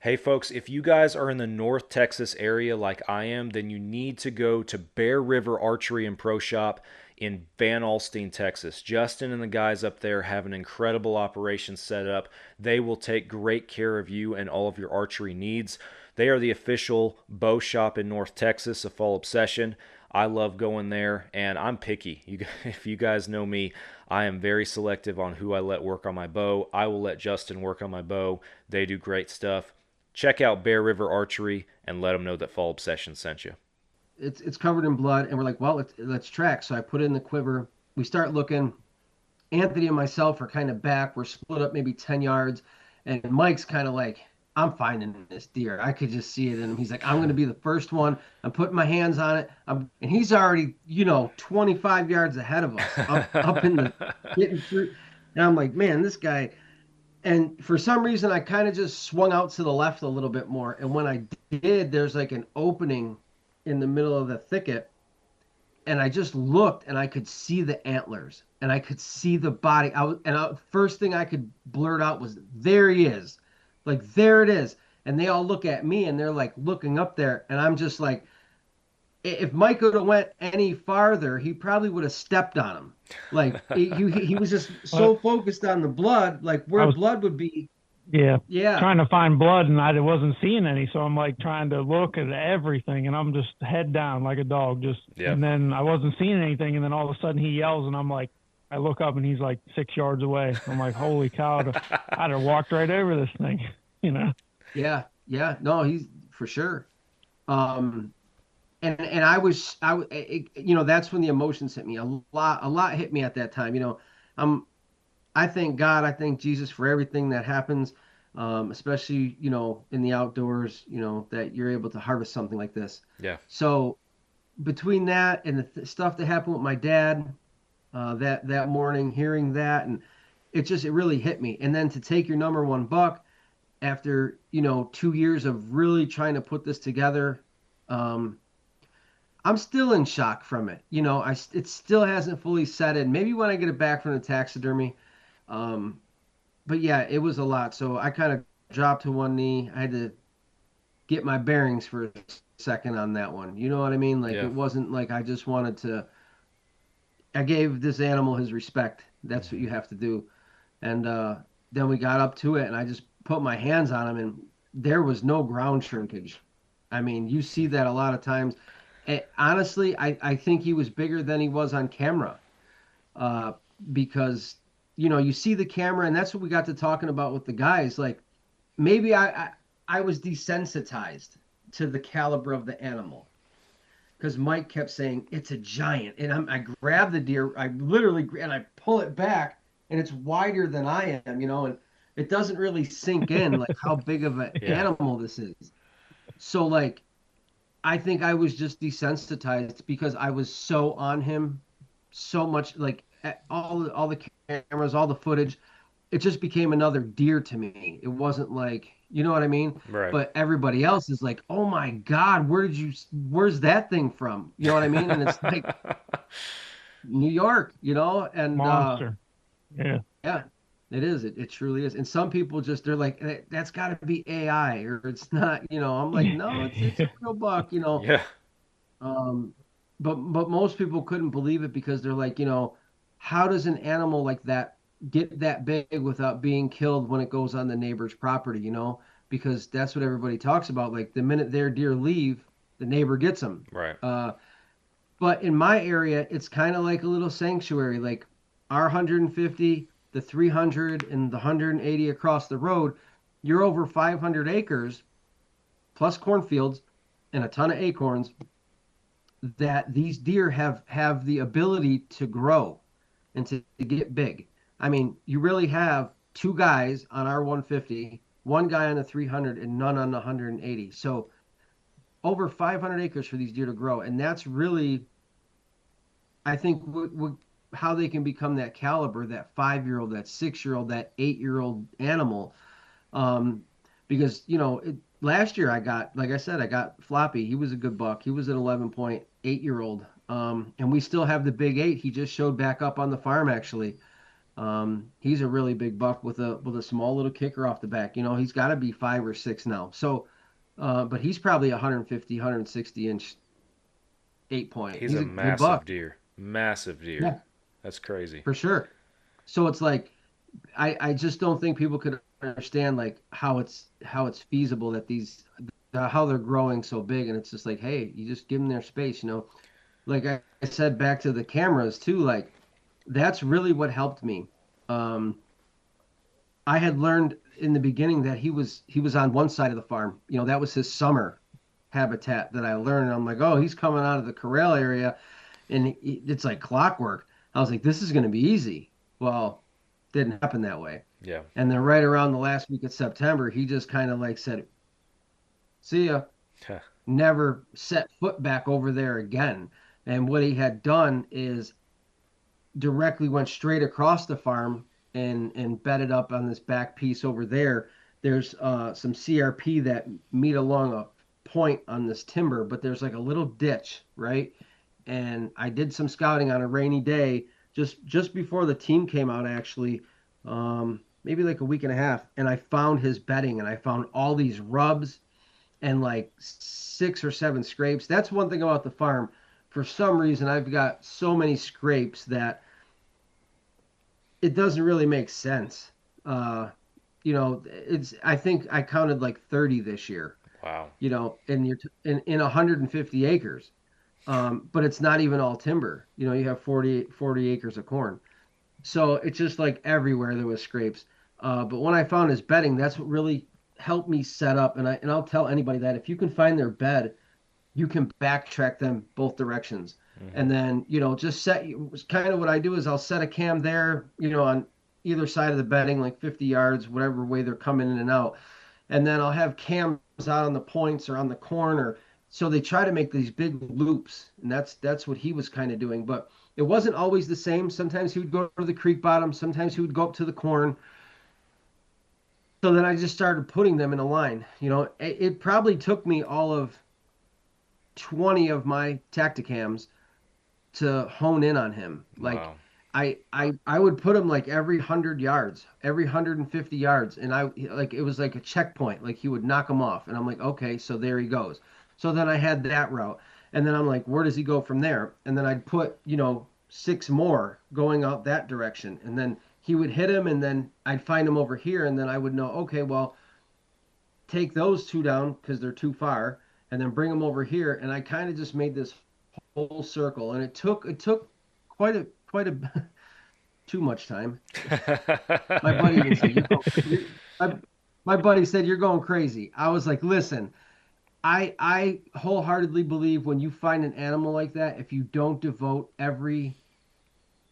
[SPEAKER 1] Hey folks, if you guys are in the North Texas area like I am, then you need to go to Bear River Archery and Pro Shop in Van Alstyne, Texas. Justin and the guys up there have an incredible operation set up. They will take great care of you and all of your archery needs. They are the official bow shop in North Texas, a Fall Obsession. I love going there, and I'm picky. If you guys know me, I am very selective on who I let work on my bow. I will let Justin work on my bow. They do great stuff. Check out Bear River Archery and let them know that Fall Obsession sent you.
[SPEAKER 11] It's covered in blood, and we're like, well, let's track. So I put it in the quiver. We start looking. Anthony and myself are kind of back. We're split up maybe 10 yards, and Mike's kind of like, I'm finding this deer. I could just see it in him. He's like, I'm going to be the first one. I'm putting my hands on it. And he's already, 25 yards ahead of us, up in the getting through. And I'm like, man, this guy. And for some reason, I kind of just swung out to the left a little bit more. And when I did, there's like an opening in the middle of the thicket. And I just looked, and I could see the antlers, and I could see the body. First thing I could blurt out was, there he is. Like, there it is. And they all look at me, and they're like looking up there. And I'm just like, if Mike would have went any farther, he probably would have stepped on him. Like, he was just so focused on the blood, like where blood would be.
[SPEAKER 12] Yeah.
[SPEAKER 11] Yeah.
[SPEAKER 12] Trying to find blood, and I wasn't seeing any. So I'm like trying to look at everything, and I'm just head down like a dog. And then I wasn't seeing anything. And then all of a sudden he yells, and I'm like, I look up, and he's like 6 yards away. I'm like, holy cow, I'd have walked right over this thing,
[SPEAKER 11] Yeah. No, he's for sure. And I that's when the emotions hit me. A lot hit me at that time. I thank God, I thank Jesus for everything that happens, especially, in the outdoors, that you're able to harvest something like this.
[SPEAKER 1] Yeah.
[SPEAKER 11] So between that and the stuff that happened with my dad, that morning, hearing that, and it really hit me. And then to take your number one buck after, 2 years of really trying to put this together, I'm still in shock from it. It still hasn't fully set in. Maybe when I get it back from the taxidermy. Um, but yeah, it was a lot. So I kind of dropped to one knee. I had to get my bearings for a second on that one. You know what I mean? Like
[SPEAKER 1] Yeah.
[SPEAKER 11] it wasn't like I just wanted to. I gave this animal his respect. That's what you have to do. And then we got up to it, and I just put my hands on him, and there was no ground shrinkage. I mean, you see that a lot of times. Honestly, I think he was bigger than he was on camera, uh, because you see the camera, and that's what we got to talking about with the guys. Like maybe I was desensitized to the caliber of the animal because Mike kept saying it's a giant, and I grab the deer, I literally and I pull it back, and it's wider than I am, and it doesn't really sink in like how big of an
[SPEAKER 1] Yeah.
[SPEAKER 11] animal this is. So like I think I was just desensitized because I was so on him so much, like all the cameras, all the footage. It just became another deer to me. It wasn't like, you know what I mean?
[SPEAKER 1] Right.
[SPEAKER 11] But everybody else is like, "Oh my God, where's that thing from?" You know what I mean? And it's like New York, and
[SPEAKER 12] Monster. Yeah.
[SPEAKER 11] yeah, it is. It truly is. And some people they're like, That's got to be AI or it's not." I'm like, "No, it's a real buck."
[SPEAKER 1] Yeah.
[SPEAKER 11] Um, but most people couldn't believe it because they're like, how does an animal like that get that big without being killed when it goes on the neighbor's property? Because that's what everybody talks about. Like the minute their deer leave, the neighbor gets them.
[SPEAKER 1] Right.
[SPEAKER 11] But in my area, it's kind of like a little sanctuary. Like our 150, the 300, and the 180 across the road, you're over 500 acres plus cornfields and a ton of acorns that these deer have the ability to grow and to get big. I mean, you really have two guys on our 150, one guy on the 300, and none on the 180. So over 500 acres for these deer to grow, and that's really, I think, how they can become that caliber, that 5-year-old, that 6-year-old, that 8-year-old animal. Because last year like I said, I got Floppy. He was a good buck. He was an 11.8-year-old. And we still have the big 8. He just showed back up on the farm actually. He's a really big buck with a small little kicker off the back. He's got to be 5 or 6 now. So, but he's probably 150, 160 inch 8-point.
[SPEAKER 1] He's a massive deer. Massive deer.
[SPEAKER 11] Yeah.
[SPEAKER 1] That's crazy.
[SPEAKER 11] For sure. So it's like I just don't think people could understand like how it's feasible that how they're growing so big, and it's just like, hey, you just give them their space. Like I said, back to the cameras too, like that's really what helped me. I had learned in the beginning that he was on one side of the farm. That was his summer habitat that I learned. And I'm like, oh, he's coming out of the corral area, and it's like clockwork. I was like, this is going to be easy. Well, didn't happen that way.
[SPEAKER 1] Yeah.
[SPEAKER 11] And then right around the last week of September, he just kind of like said, "See ya." Never set foot back over there again. And what he had done is directly went straight across the farm and bedded up on this back piece over there. There's some CRP that meet along a point on this timber, but there's like a little ditch, right? And I did some scouting on a rainy day just before the team came out, actually, maybe like a week and a half, and I found his bedding, and I found all these rubs and like 6 or 7 scrapes. That's one thing about the farm. For some reason, I've got so many scrapes that it doesn't really make sense. I think I counted like 30 this year.
[SPEAKER 1] Wow.
[SPEAKER 11] In 150 acres. But it's not even all timber. You have 40 acres of corn. So it's just like everywhere there was scrapes. But when I found his bedding, that's what really helped me set up. And I'll tell anybody that if you can find their bed, you can backtrack them both directions. Mm-hmm. And then, just kind of what I do is I'll set a cam there, on either side of the bedding, like 50 yards, whatever way they're coming in and out. And then I'll have cams out on the points or on the corner. So they try to make these big loops, and that's what he was kind of doing. But it wasn't always the same. Sometimes he would go to the creek bottom. Sometimes he would go up to the corn. So then I just started putting them in a line. It probably took me all of 20 of my Tacticams to hone in on him. Like
[SPEAKER 1] Wow.
[SPEAKER 11] I would put him like every 100 yards, every 150 yards, and it was like a checkpoint. Like he would knock him off, and I'm like, okay, so there he goes. So then I had that route, and then I'm like, where does he go from there? And then I'd put 6 more going out that direction, and then he would hit him, and then I'd find him over here, and then I would know, okay, well, take those 2 down because they're too far, and then bring them over here, and I kind of just made this whole circle, and it took quite a too much time. My buddy even said, my buddy said, you're going crazy. I was like, listen, I wholeheartedly believe when you find an animal like that, if you don't devote every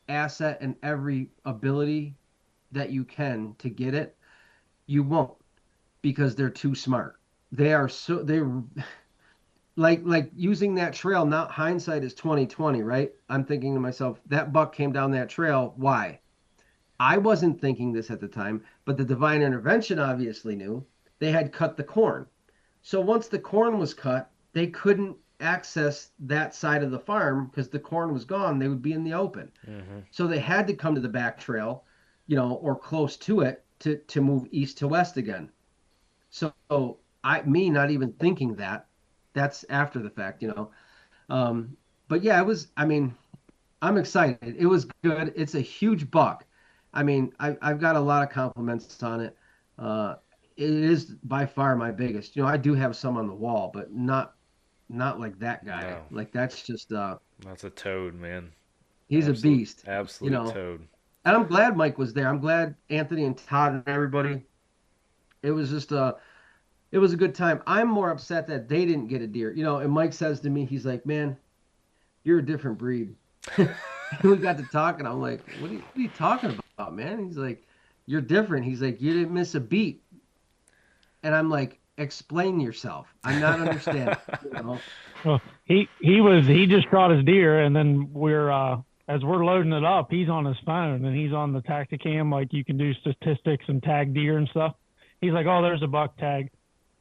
[SPEAKER 11] asset and every ability that you can to get it, you won't, because they're too smart. They're like using that trail. Now hindsight is 2020, right? I'm thinking to myself, that buck came down that trail. Why? I wasn't thinking this at the time, but the divine intervention obviously knew. They had cut the corn. So once the corn was cut, they couldn't access that side of the farm because the corn was gone. They would be in the open.
[SPEAKER 1] Mm-hmm.
[SPEAKER 11] So they had to come to the back trail, or close to it to move east to west again. So me not even thinking that's after the fact. But yeah, I'm excited. It was good. It's a huge buck. I've got a lot of compliments on it. It is by far my biggest. I do have some on the wall, but not like that guy.
[SPEAKER 1] No.
[SPEAKER 11] Like that's just
[SPEAKER 1] That's a toad, man.
[SPEAKER 11] He's a beast.
[SPEAKER 1] Absolute toad.
[SPEAKER 11] And I'm glad Mike was there. I'm glad Anthony and Todd and everybody. It was just it was a good time. I'm more upset that they didn't get a deer. And Mike says to me, he's like, man, you're a different breed. We got to talking. I'm like, what are you talking about, man? He's like, you're different. He's like, you didn't miss a beat. And I'm like, explain yourself. I'm not understanding.
[SPEAKER 12] Well, he just shot his deer, and then as we're loading it up, he's on his phone and he's on the Tacticam, like you can do statistics and tag deer and stuff. He's like, oh, there's a buck tag.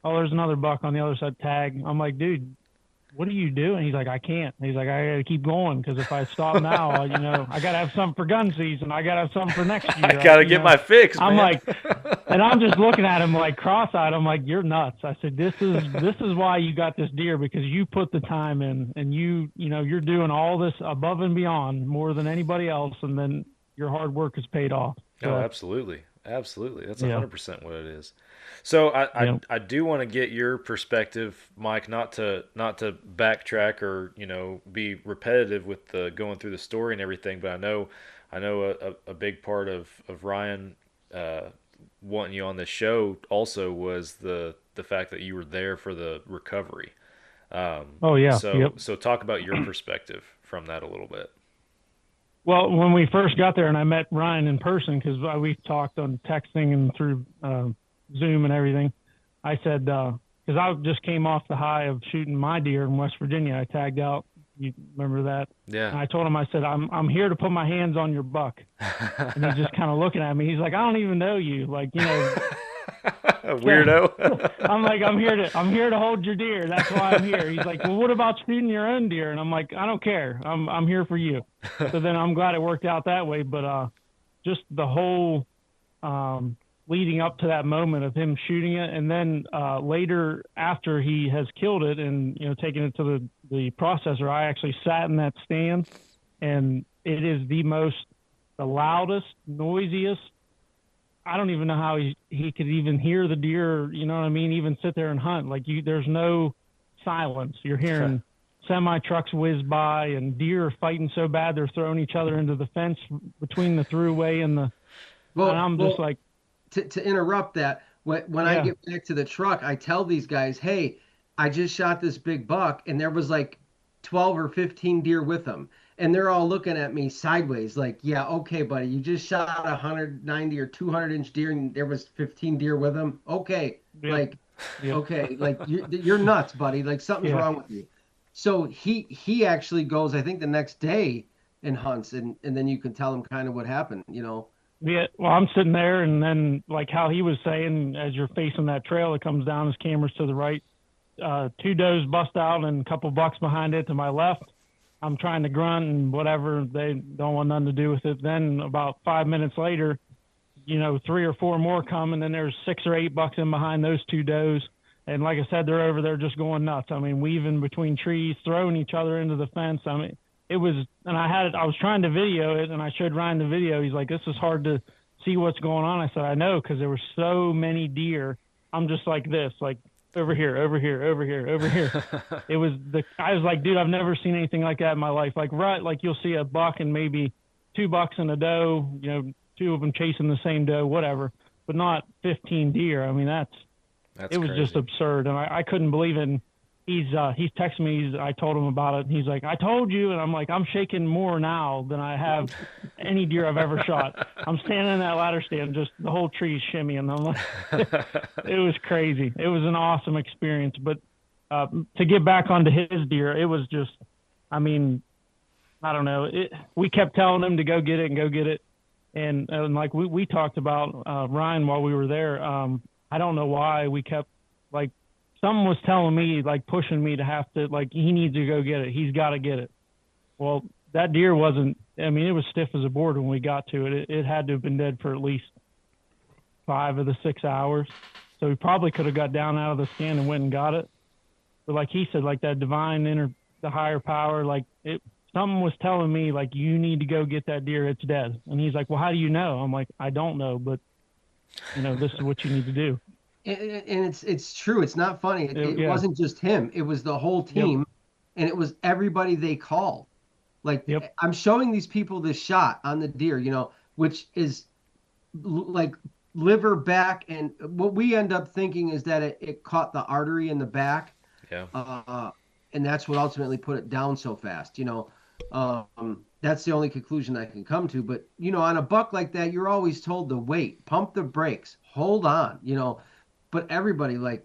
[SPEAKER 12] Oh, there's another buck on the other side tag. I'm like, dude, what are you doing? He's like, I can't. He's like, I got to keep going because if I stop now, I got to have something for gun season. I got to have something for next year.
[SPEAKER 1] I got to get my fix, man.
[SPEAKER 12] I'm like, and I'm just looking at him like cross-eyed. I'm like, you're nuts. I said, this is why you got this deer, because you put the time in and you're doing all this above and beyond more than anybody else. And then your hard work is paid off. So,
[SPEAKER 1] oh, absolutely. Absolutely. That's 100% what it is. So I do want to get your perspective, Mike, not to backtrack or, be repetitive with the going through the story and everything, but I know a big part of Ryan wanting you on this show also was the fact that you were there for the recovery. So talk about your perspective from that a little bit.
[SPEAKER 12] Well, when we first got there and I met Ryan in person, because we've talked on texting and through Zoom and everything, I said, because I just came off the high of shooting my deer in West Virginia. I tagged out. You remember that?
[SPEAKER 1] Yeah.
[SPEAKER 12] And I told him, I said, I'm here to put my hands on your buck. And he's just kind of looking at me. He's like, I don't even know you. Like,
[SPEAKER 1] weirdo.
[SPEAKER 12] I'm like, I'm here to hold your deer. That's why I'm here. He's like, well, what about shooting your own deer? And I'm like, I don't care. I'm here for you. So then I'm glad it worked out that way. But just the whole leading up to that moment of him shooting it, and then later after he has killed it and taken it to the processor, I actually sat in that stand, and it is the loudest, noisiest. I don't even know how he could even hear the deer, you know what I mean, even sit there and hunt. Like there's no silence. You're hearing semi trucks whiz by and deer are fighting so bad they're throwing each other into the fence between the throughway and the.
[SPEAKER 11] Well,
[SPEAKER 12] and I'm just like.
[SPEAKER 11] To interrupt that, when I get back to the truck, I tell these guys, hey, I just shot this big buck, and there was like 12 or 15 deer with him. And they're all looking at me sideways like, yeah, okay, buddy, you just shot a 190 or 200-inch deer and there was 15 deer with him. Okay, okay, like you're nuts, buddy. Like something's wrong with you. So he actually goes, I think the next day and hunts, and then you can tell him kind of what happened,
[SPEAKER 12] Yeah, well, I'm sitting there, and then like how he was saying, as you're facing that trail that comes down, his camera's to the right. two does bust out and a couple bucks behind it to my left. I'm trying to grunt and whatever. They don't want nothing to do with it. Then about 5 minutes later, 3 or 4 more come, and then there's 6 or 8 bucks in behind those two does. And like I said, they're over there just going nuts. I mean, weaving between trees, throwing each other into the fence. I mean, it was, and I was trying to video it, and I showed Ryan the video. He's like, this is hard to see what's going on. I said, I know, because there were so many deer. I'm just like this, like over here, over here, over here, over here. I was like, dude, I've never seen anything like that in my life. Like, right, like you'll see a buck and maybe 2 bucks and a doe, 2 of them chasing the same doe, whatever, but not 15 deer. I mean, it was
[SPEAKER 1] crazy.
[SPEAKER 12] just absurd, and I couldn't believe it. And he's texting me. I told him about it, and he's like, I told you. And I'm like, I'm shaking more now than I have any deer I've ever shot. I'm standing in that ladder stand, just the whole tree's shimmying. I'm like, it was crazy. It was an awesome experience. But to get back onto his deer, it was just, I mean, I don't know. We kept telling him to go get it and go get it. And like we talked about Ryan while we were there. I don't know why we kept, like, someone was telling me, like, pushing me to have to, like, he needs to go get it. He's got to get it. Well, that deer wasn't, I mean, it was stiff as a board when we got to it. It had to have been dead for at least 5 of the 6 hours. So we probably could have got down out of the stand and went and got it. But like he said, like that the higher power, like someone was telling me, like, you need to go get that deer. It's dead. And he's like, well, how do you know? I'm like, I don't know, but this is what you need to do.
[SPEAKER 11] And it's true. It's not funny. It wasn't just him. It was the whole team,
[SPEAKER 12] Yep.
[SPEAKER 11] and it was everybody they called. Like,
[SPEAKER 12] Yep.
[SPEAKER 11] I'm showing these people this shot on the deer, which is like liver back, and what we end up thinking is that it caught the artery in the back.
[SPEAKER 1] Yeah.
[SPEAKER 11] And that's what ultimately put it down so fast. That's the only conclusion I can come to. But, on a buck like that, you're always told to wait, pump the brakes, hold on, But everybody, like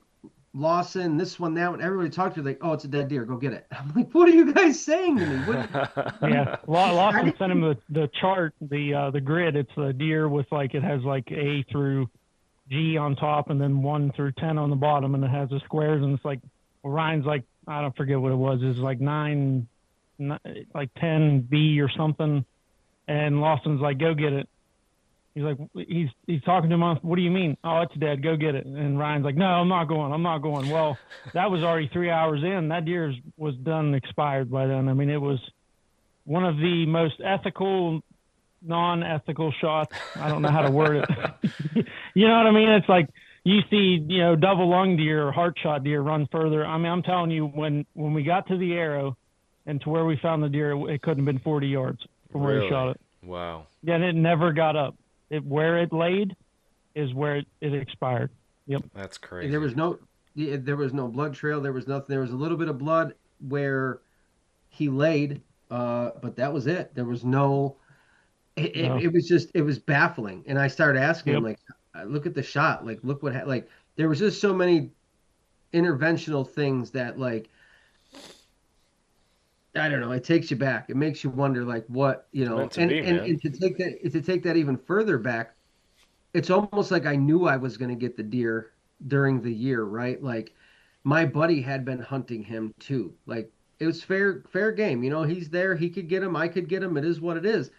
[SPEAKER 11] Lawson, this one, that one, everybody talked to, like, oh, it's a dead deer, go get it. I'm like, what are you guys saying to me?
[SPEAKER 12] Yeah, Lawson sent him the chart, the grid. It's the deer with, like, it has like A through G on top, and then 1 through 10 on the bottom, and it has the squares, and it's like, well, Ryan's like, I don't forget what it was. It's like 9, like 10 B or something, and Lawson's like, go get it. He's like, he's talking to him. What do you mean? Oh, it's dead. Go get it. And Ryan's like, no, I'm not going. Well, that was already 3 hours in. That deer was done, expired by then. I mean, it was one of the most ethical, non-ethical shots. I don't know how to word it. You know what I mean? It's like you see, double lung deer or heart shot deer run further. I mean, I'm telling you, when we got to the arrow and to where we found the deer, it couldn't have been 40 yards from where he shot it.
[SPEAKER 1] Wow.
[SPEAKER 12] Yeah, and it never got up. Where it laid is where it expired. Yep.
[SPEAKER 1] That's crazy.
[SPEAKER 11] There was no blood trail. There was nothing. There was a little bit of blood where he laid, but that was it. There was no. It was baffling. And I started asking him, like, look at the shot. Like, look what like. There was just so many interventional things that, like, I don't know. It takes you back. It makes you wonder, like, what, and to take that even further back, it's almost like I knew I was going to get the deer during the year, right? Like, my buddy had been hunting him too. Like, it was fair game. He's there. He could get him. I could get him. It is what it is.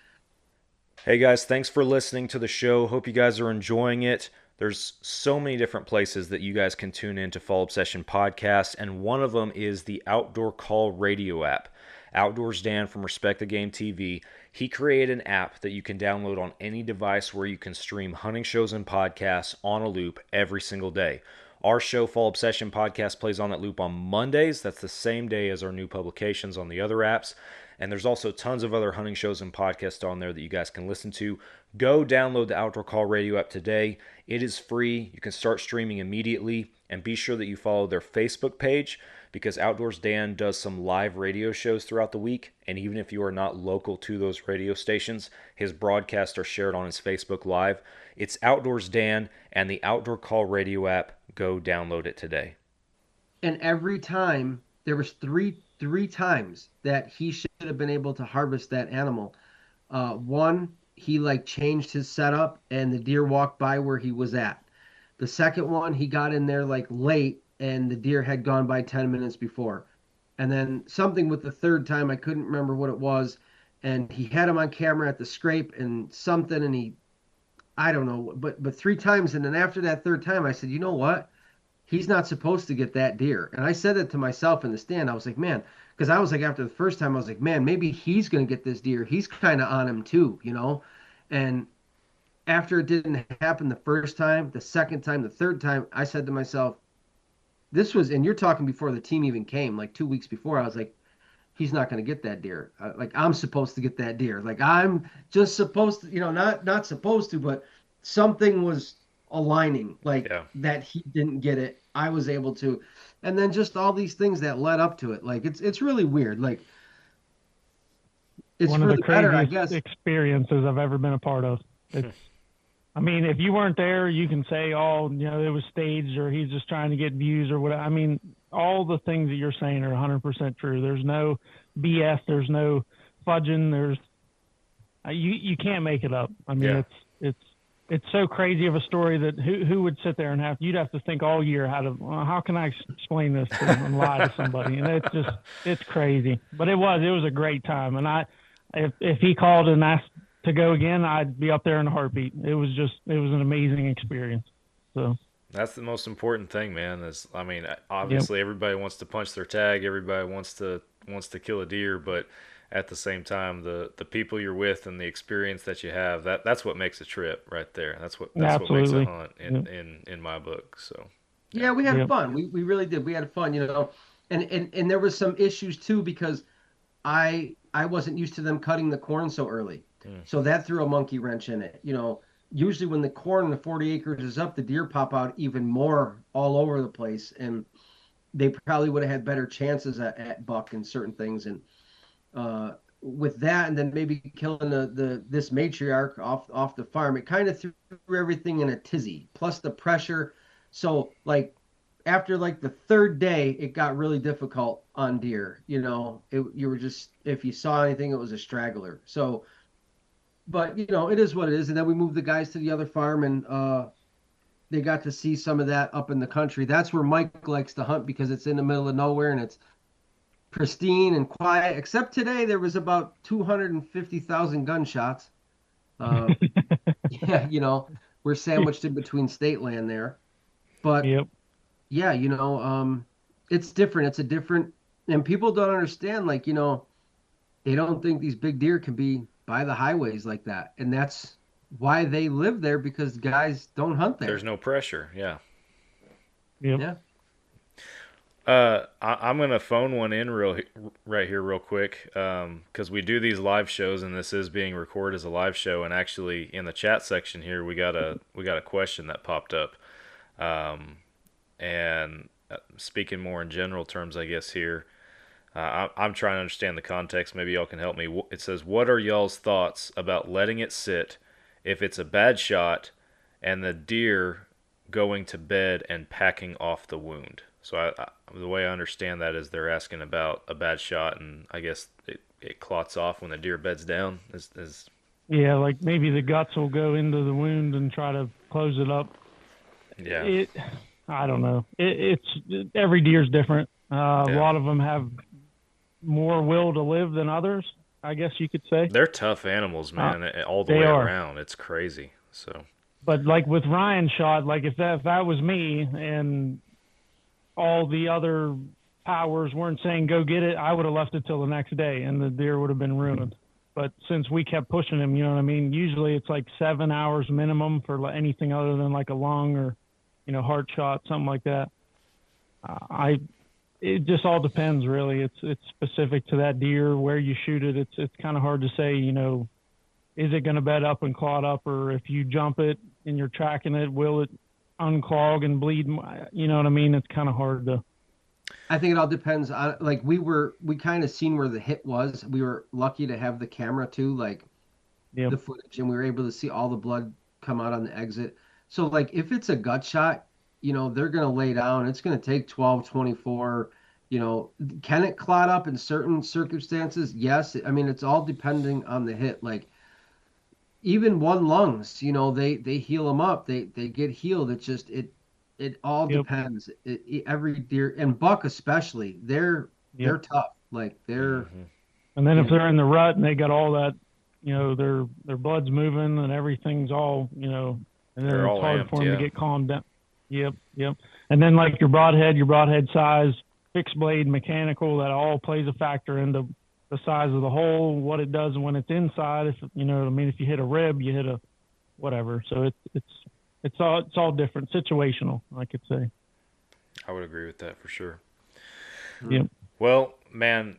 [SPEAKER 1] Hey guys, thanks for listening to the show. Hope you guys are enjoying it. There's so many different places that you guys can tune in to Fall Obsession Podcast, and one of them is the Outdoor Call radio app. Outdoors Dan from Respect the Game TV, he created an app that you can download on any device where you can stream hunting shows and podcasts on a loop every single day. Our show, Fall Obsession Podcast, plays on that loop on Mondays. That's the same day as our new publications on the other apps. And there's also tons of other hunting shows and podcasts on there that you guys can listen to. Go download the Outdoor Call radio app today. It is free. You can start streaming immediately. And be sure that you follow their Facebook page, because Outdoors Dan does some live radio shows throughout the week. And even if you are not local to those radio stations, his broadcasts are shared on his Facebook Live. It's Outdoors Dan and the Outdoor Call radio app. Go download it today.
[SPEAKER 11] And every time, there was three times that he should have been able to harvest that animal. One, he like changed his setup and the deer walked by where he was at. The second one, he got in there like late and the deer had gone by 10 minutes before. And then something with the third time, I couldn't remember what it was. And he had him on camera at the scrape and something, and I don't know, but 3 times. And then after that third time, I said, you know what? He's not supposed to get that deer. And I said it to myself in the stand. I was like, man, because I was like, after the first time, I was like, man, maybe he's going to get this deer. He's kind of on him too, you know? And after it didn't happen the first time, the second time, the third time, I said to myself, this was, and you're talking before the team even came, like 2 weeks before, I was like, he's not going to get that deer. Like, I'm supposed to get that deer. Like, I'm just supposed to, not supposed to, but something was aligning, like that he didn't get it. I was able to. And then just all these things that led up to it. Like, it's really weird. Like, it's
[SPEAKER 12] one of
[SPEAKER 11] really
[SPEAKER 12] the craziest
[SPEAKER 11] better, I guess.
[SPEAKER 12] experiences I've ever been a part of. It's, I mean, if you weren't there, you can say, oh, it was staged or he's just trying to get views or whatever. I mean, all the things that you're saying are 100% true. There's no BS. There's no fudging. There's you can't make it up. I mean, it's so crazy of a story that who would sit there and you'd have to think all year how can I explain this and lie to somebody? And it's crazy. But it was a great time. And if he called and asked to go again, I'd be up there in a heartbeat. It was an amazing experience. So
[SPEAKER 1] that's the most important thing, man. Obviously everybody wants to punch their tag, everybody wants to kill a deer, but at the same time, the people you're with and the experience that you have, that's what makes a trip right there. That's what makes a hunt in my book. So
[SPEAKER 11] yeah, we had fun. We really did. We had fun, and there was some issues too, because I wasn't used to them cutting the corn so early. So that threw a monkey wrench in it. Usually when the corn in the 40 acres is up, the deer pop out even more all over the place, and they probably would have had better chances at buck and certain things. And with that, and then maybe killing this matriarch off the farm, it kind of threw everything in a tizzy. Plus the pressure. So like after like the third day, it got really difficult on deer. You were just, if you saw anything, it was a straggler. So. But, it is what it is. And then we moved the guys to the other farm, and they got to see some of that up in the country. That's where Mike likes to hunt, because it's in the middle of nowhere and it's pristine and quiet. Except today there was about 250,000 gunshots. Yeah, we're sandwiched in between state land there. But, yeah, it's different. It's a different – and people don't understand, like, they don't think these big deer can be – by the highways like that, and that's why they live there, because guys don't hunt there.
[SPEAKER 1] There's no pressure.
[SPEAKER 11] Yeah.
[SPEAKER 1] I'm gonna phone one in right here real quick, because we do these live shows, and this is being recorded as a live show. And actually, in the chat section here, we got a question that popped up, and speaking more in general terms, I guess here. I'm trying to understand the context. Maybe y'all can help me. It says, what are y'all's thoughts about letting it sit if it's a bad shot and the deer going to bed and packing off the wound? So the way I understand that is they're asking about a bad shot, and I guess it clots off when the deer beds down.
[SPEAKER 12] Yeah, like maybe the guts will go into the wound and try to close it up.
[SPEAKER 1] Yeah.
[SPEAKER 12] I don't know. It's every deer's different. A lot of them have more will to live than others, I guess you could say.
[SPEAKER 1] They're tough animals, man, all the way around. It's crazy. So,
[SPEAKER 12] but like with Ryan's shot, like if that was me and all the other powers weren't saying go get it, I would have left it till the next day and the deer would have been ruined. But since we kept pushing him, you know what I mean? Usually it's like 7 hours minimum for anything other than like a lung or, heart shot, something like that. It just all depends, really. It's specific to that deer, where you shoot it. It's kind of hard to say, is it going to bed up and clot up, or if you jump it and you're tracking it, will it unclog and bleed? You know what I mean? It's kind of hard to.
[SPEAKER 11] I think it all depends on, like, we kind of seen where the hit was. We were lucky to have the camera too, like the footage, and we were able to see all the blood come out on the exit. So like if it's a gut shot, they're going to lay down. It's going to take 12, 24. Can it clot up in certain circumstances? Yes. I mean, it's all depending on the hit. Like even one lungs, they heal them up. They get healed. It's just, It all depends. Every deer and buck especially, they're tough. Like they're.
[SPEAKER 12] And then if they're in the rut and they got all that, their blood's moving and everything's all, and then it's hard for them to get calmed down. Yep. And then like your broadhead size, fixed blade, mechanical, that all plays a factor into the size of the hole, what it does when it's inside. If you know what I mean, if you hit a rib, you hit a whatever. So it's all different, situational, I could say.
[SPEAKER 1] I would agree with that for sure.
[SPEAKER 12] Yep.
[SPEAKER 1] Well, man,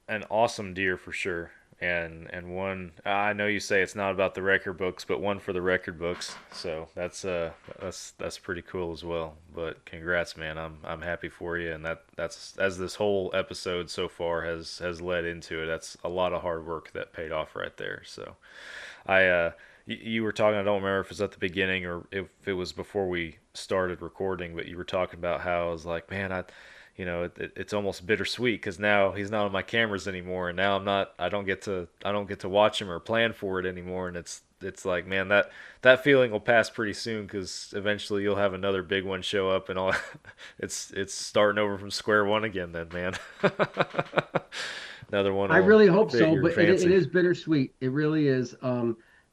[SPEAKER 1] an awesome deer for sure, and one I know you say it's not about the record books, but one for the record books. So that's pretty cool as well. But congrats, man. I'm happy for you, and that's as this whole episode so far has led into it. That's a lot of hard work that paid off right there. So you were talking, I don't remember if it was at the beginning or if it was before we started recording, but you were talking about how I was like, man, it's almost bittersweet because now he's not on my cameras anymore, and now I don't get to watch him or plan for it anymore, and it's like, man, that feeling will pass pretty soon because eventually you'll have another big one show up, and all it's starting over from square one again then, man. Another one.
[SPEAKER 11] I really hope so, but it is bittersweet. It really is.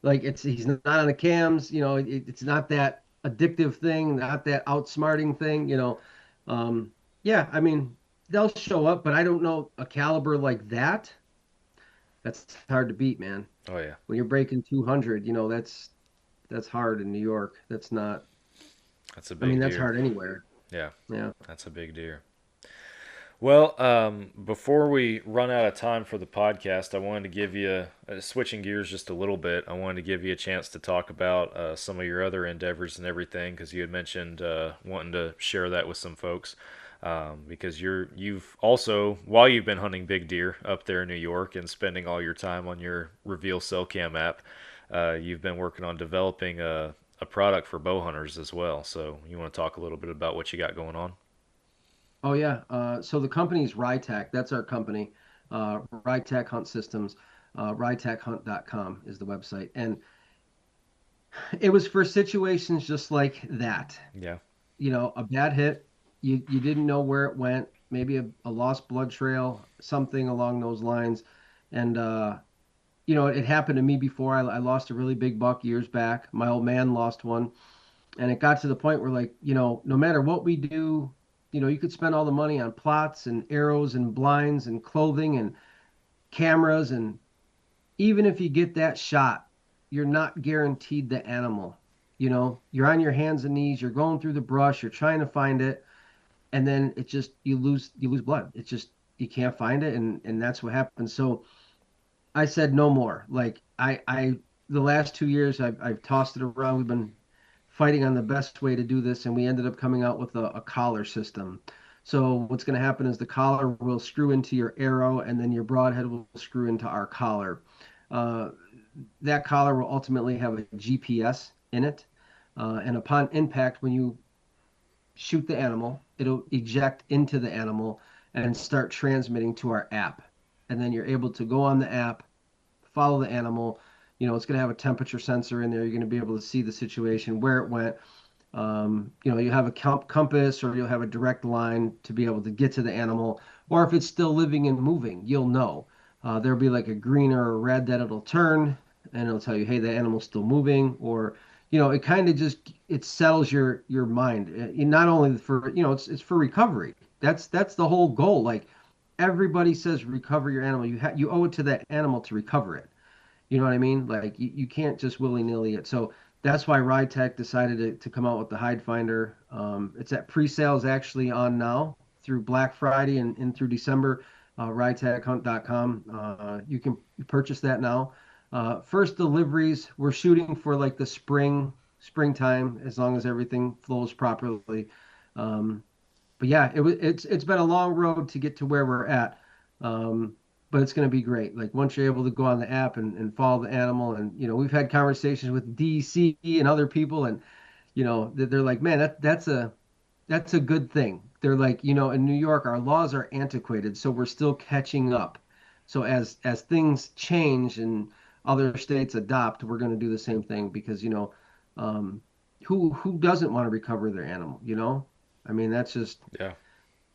[SPEAKER 11] Like he's not on the cams, it's not that addictive thing, not that outsmarting thing, Yeah, I mean, they'll show up, but I don't know a caliber like that. That's hard to beat, man.
[SPEAKER 1] Oh yeah.
[SPEAKER 11] When you're breaking 200, that's hard in New York. That's a big deer. That's hard anywhere.
[SPEAKER 1] Yeah.
[SPEAKER 11] Yeah.
[SPEAKER 1] That's a big deer. Well, before we run out of time for the podcast, I wanted to give you, switching gears just a little bit, I wanted to give you a chance to talk about some of your other endeavors and everything, because you had mentioned wanting to share that with some folks. Because you've also, while you've been hunting big deer up there in New York and spending all your time on your Reveal Cellcam app, you've been working on developing a product for bow hunters as well. So you want to talk a little bit about what you got going on?
[SPEAKER 11] Oh yeah. So the company's Rytac. That's our company. Rytac Hunt Systems. RytacHunt.com is the website. And it was for situations just like that.
[SPEAKER 1] Yeah.
[SPEAKER 11] A bad hit. You didn't know where it went, maybe a lost blood trail, something along those lines. And, it happened to me before. I lost a really big buck years back. My old man lost one. And it got to the point where, like, no matter what we do, you could spend all the money on plots and arrows and blinds and clothing and cameras. And even if you get that shot, you're not guaranteed the animal. You're on your hands and knees. You're going through the brush. You're trying to find it. And then it just, you lose blood. It's just, you can't find it. And that's what happens. So I said, no more. Like the last 2 years I've tossed it around. We've been fighting on the best way to do this. And we ended up coming out with a collar system. So what's going to happen is the collar will screw into your arrow and then your broadhead will screw into our collar. That collar will ultimately have a GPS in it. And upon impact, when you shoot the animal, it'll eject into the animal and start transmitting to our app. And then you're able to go on the app, follow the animal. It's going to have a temperature sensor in there. You're going to be able to see the situation, where it went. You have a compass, or you'll have a direct line to be able to get to the animal. Or if it's still living and moving, you'll know. There'll be like a green or a red that it'll turn, and it'll tell you, hey, the animal's still moving. Or it kind of just, it settles your mind. Not only for, it's for recovery. That's the whole goal. Like, everybody says recover your animal. You owe it to that animal to recover it. You know what I mean? Like, you can't just willy-nilly it. So that's why Rytec decided to come out with the Hide Finder. It's at pre-sales actually on now through Black Friday and through December. RytacHunt.com. You can purchase that now. First deliveries, we're shooting for like the springtime, as long as everything flows properly. But yeah, it's been a long road to get to where we're at. But it's going to be great. Like, once you're able to go on the app and follow the animal, and we've had conversations with DC and other people, and they're like, man, that's a good thing. They're like, in New York, our laws are antiquated, so we're still catching up. So as things change and other states adopt, we're going to do the same thing, because who doesn't want to recover their animal, you know? I mean, that's just
[SPEAKER 1] Yeah.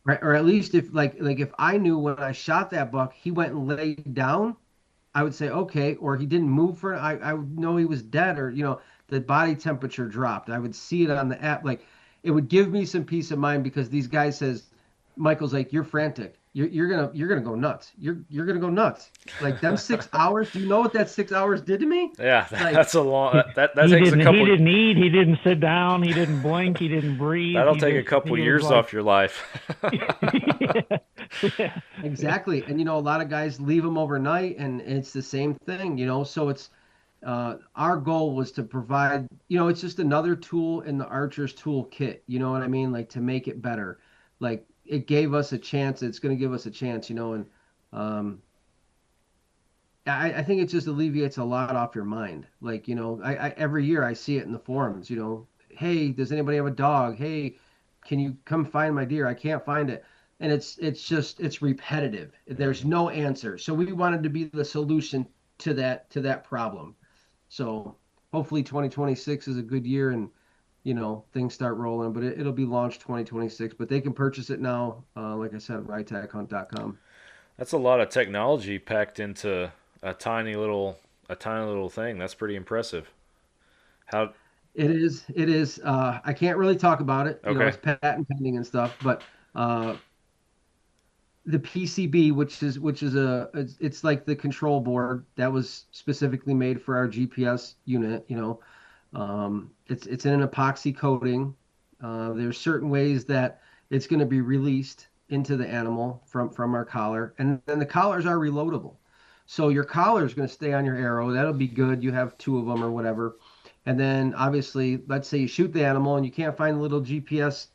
[SPEAKER 11] right. Or at least if like if I knew when I shot that buck, he went and laid down, I would say okay, or he didn't move for I would know he was dead, or the body temperature dropped. I would see it on the app. Like it would give me some peace of mind because these guys says Michael's like, you're frantic. You're gonna go nuts. You're gonna go nuts. Like them 6 hours. Do you know what that 6 hours did to me?
[SPEAKER 1] Yeah,
[SPEAKER 11] Like,
[SPEAKER 1] that's a long. That
[SPEAKER 12] he
[SPEAKER 1] takes a
[SPEAKER 12] didn't.
[SPEAKER 1] couple.
[SPEAKER 12] He didn't eat. He didn't sit down. He didn't blink. He didn't breathe.
[SPEAKER 1] That'll
[SPEAKER 12] he
[SPEAKER 1] take a
[SPEAKER 12] just,
[SPEAKER 1] couple
[SPEAKER 12] he was
[SPEAKER 1] years
[SPEAKER 12] like,
[SPEAKER 1] off your life.
[SPEAKER 12] yeah.
[SPEAKER 11] exactly. And a lot of guys leave them overnight, and it's the same thing. So it's our goal was to provide. It's just another tool in the archer's toolkit. You know what I mean? Like to make it better. Like it gave us a chance. It's going to give us a chance. And I think it just alleviates a lot off your mind. Like, I every year I see it in the forums, hey, does anybody have a dog? Hey, can you come find my deer? I can't find it. And it's repetitive. There's no answer. So we wanted to be the solution to that problem. So hopefully 2026 is a good year and things start rolling, but it'll be launched 2026, but they can purchase it now. Like I said, ritaghunt.com.
[SPEAKER 1] That's a lot of technology packed into a tiny little thing. That's pretty impressive. How
[SPEAKER 11] It is. I can't really talk about it.
[SPEAKER 1] Okay.
[SPEAKER 11] It's patent pending and stuff, but the PCB, which is it's like the control board that was specifically made for our GPS unit. It's in an epoxy coating. There's certain ways that it's going to be released into the animal from our collar, and then the collars are reloadable. So your collar is going to stay on your arrow. That'll be good. You have two of them or whatever. And then obviously, let's say you shoot the animal and you can't find the little GPS,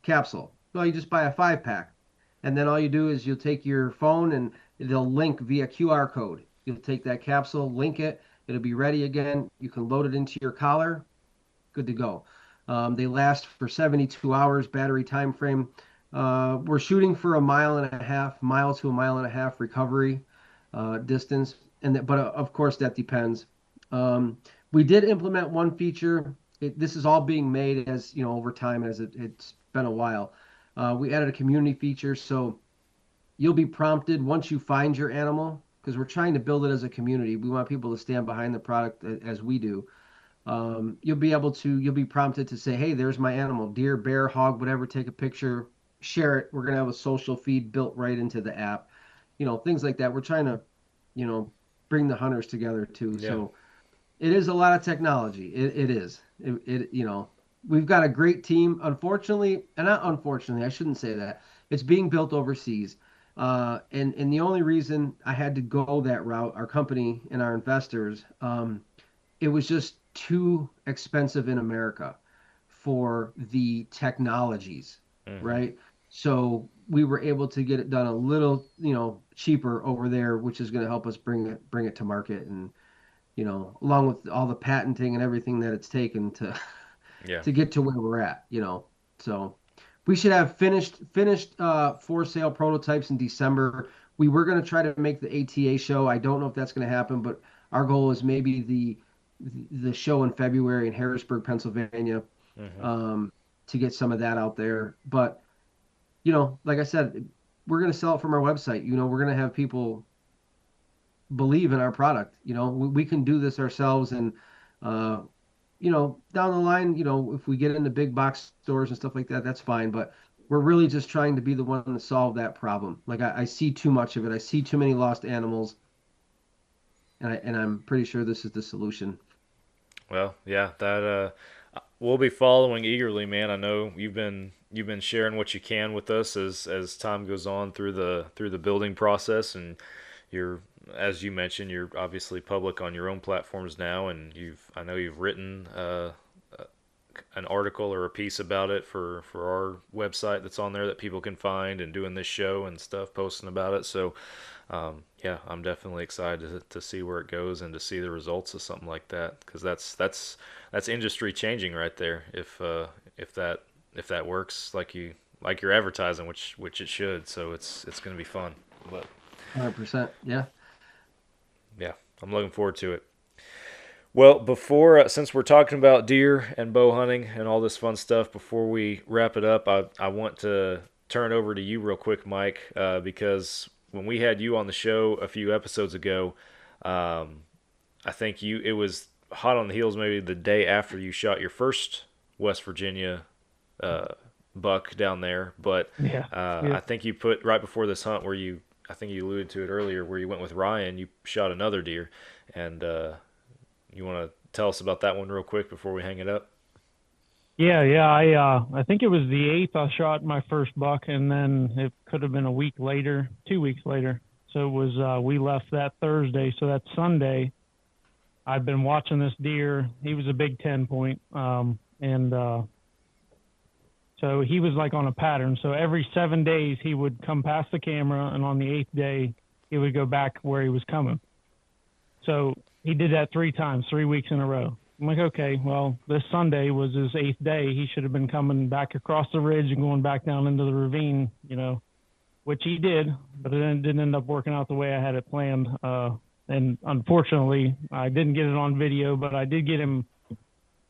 [SPEAKER 11] capsule. Well, you just buy a 5-pack. And then all you do is you'll take your phone and they'll link via QR code. You'll take that capsule, link it. It'll be ready again. You can load it into your collar. Good to go. They last for 72 hours battery time frame. We're shooting for 1.5 mile to 1.5 mile recovery distance, but of course that depends. We did implement one feature. This is all being made as over time as it's been a while. We added a community feature, so you'll be prompted once you find your animal, because we're trying to build it as a community. We want people to stand behind the product as we do. You'll be prompted to say, hey, there's my animal, deer, bear, hog, whatever. Take a picture, share it. We're gonna have a social feed built right into the app. Things like that. We're trying to, bring the hunters together too.
[SPEAKER 1] Yeah.
[SPEAKER 11] So it is a lot of technology. It is. We've got a great team. Unfortunately, and not unfortunately, I shouldn't say that. It's being built overseas. And the only reason I had to go that route, our company and our investors, it was just too expensive in America for the technologies, right? So we were able to get it done a little, cheaper over there, which is going to help us bring it to market, and along with all the patenting and everything that it's taken to to get to where we're at, So we should have finished for sale prototypes in December. We were going to try to make the ATA show. I don't know if that's going to happen, but our goal is maybe the show in February in Harrisburg, Pennsylvania, to get some of that out there. But like I said, we're going to sell it from our website. We're going to have people believe in our product. We can do this ourselves, and down the line, if we get into big box stores and stuff like that, that's fine. But we're really just trying to be the one to solve that problem. Like I see too much of it. I see too many lost animals, and I'm pretty sure this is the solution.
[SPEAKER 1] Well, yeah, that we'll be following eagerly, man. I know you've been sharing what you can with us as time goes on through the building process, and you're, as you mentioned, you're obviously public on your own platforms now, and I know you've written an article or a piece about it for our website that's on there that people can find, and doing this show and stuff, posting about it. So yeah, I'm definitely excited to see where it goes and to see the results of something like that, because that's industry changing right there. If that works like you're advertising, which it should. So it's going to be fun. But
[SPEAKER 11] 100%, yeah.
[SPEAKER 1] Yeah, I'm looking forward to it. Well, before since we're talking about deer and bow hunting and all this fun stuff, before we wrap it up, I want to turn it over to you real quick, Mike, because when we had you on the show a few episodes ago, I think it was hot on the heels maybe the day after you shot your first West Virginia buck down there, but I think you put right before this hunt where I think you alluded to it earlier, where you went with Ryan, you shot another deer, and you want to tell us about that one real quick before we hang it up?
[SPEAKER 12] Yeah. I think it was the 8th I shot my first buck, and then it could have been a week later, 2 weeks later. So it was we left that Thursday. So that Sunday, I've been watching this deer. He was a big 10 point, and so he was like on a pattern. So every 7 days he would come past the camera, and on the 8th day he would go back where he was coming. So he did that 3 times, 3 weeks in a row. I'm like, okay, well, this Sunday was his 8th day. He should have been coming back across the ridge and going back down into the ravine, which he did, but it didn't end up working out the way I had it planned. And unfortunately, I didn't get it on video, but I did get him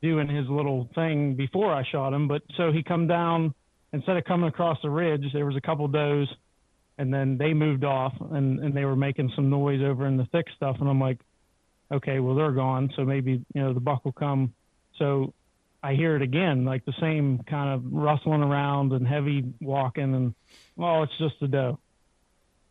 [SPEAKER 12] doing his little thing before I shot him. But so he come down, instead of coming across the ridge, there was a couple does, and then they moved off, and they were making some noise over in the thick stuff. And I'm like, okay, well, they're gone, so maybe, the buck will come. So I hear it again, like the same kind of rustling around and heavy walking, and, well, it's just a doe.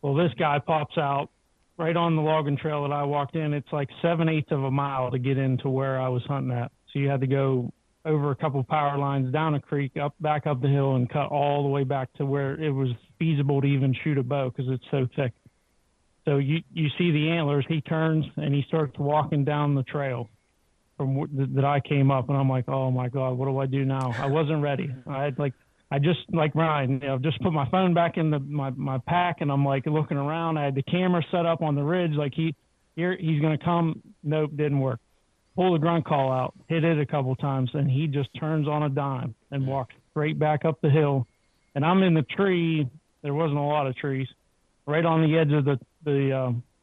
[SPEAKER 12] Well, this guy pops out right on the logging trail that I walked in. It's like 7/8 of a mile to get into where I was hunting at. So you had to go over a couple power lines, down a creek, back up the hill, and cut all the way back to where it was feasible to even shoot a bow because it's so thick. So you see the antlers. He turns and he starts walking down the trail from that I came up, and I'm like, oh my God, what do I do now? I wasn't ready. I just like Ryan, just put my phone back in my pack, and I'm like looking around. I had the camera set up on the ridge, like he's gonna come. Nope, didn't work. Pull the grunt call out, hit it a couple times, and he just turns on a dime and walks straight back up the hill. And I'm in the tree. There wasn't a lot of trees, right on the edge of the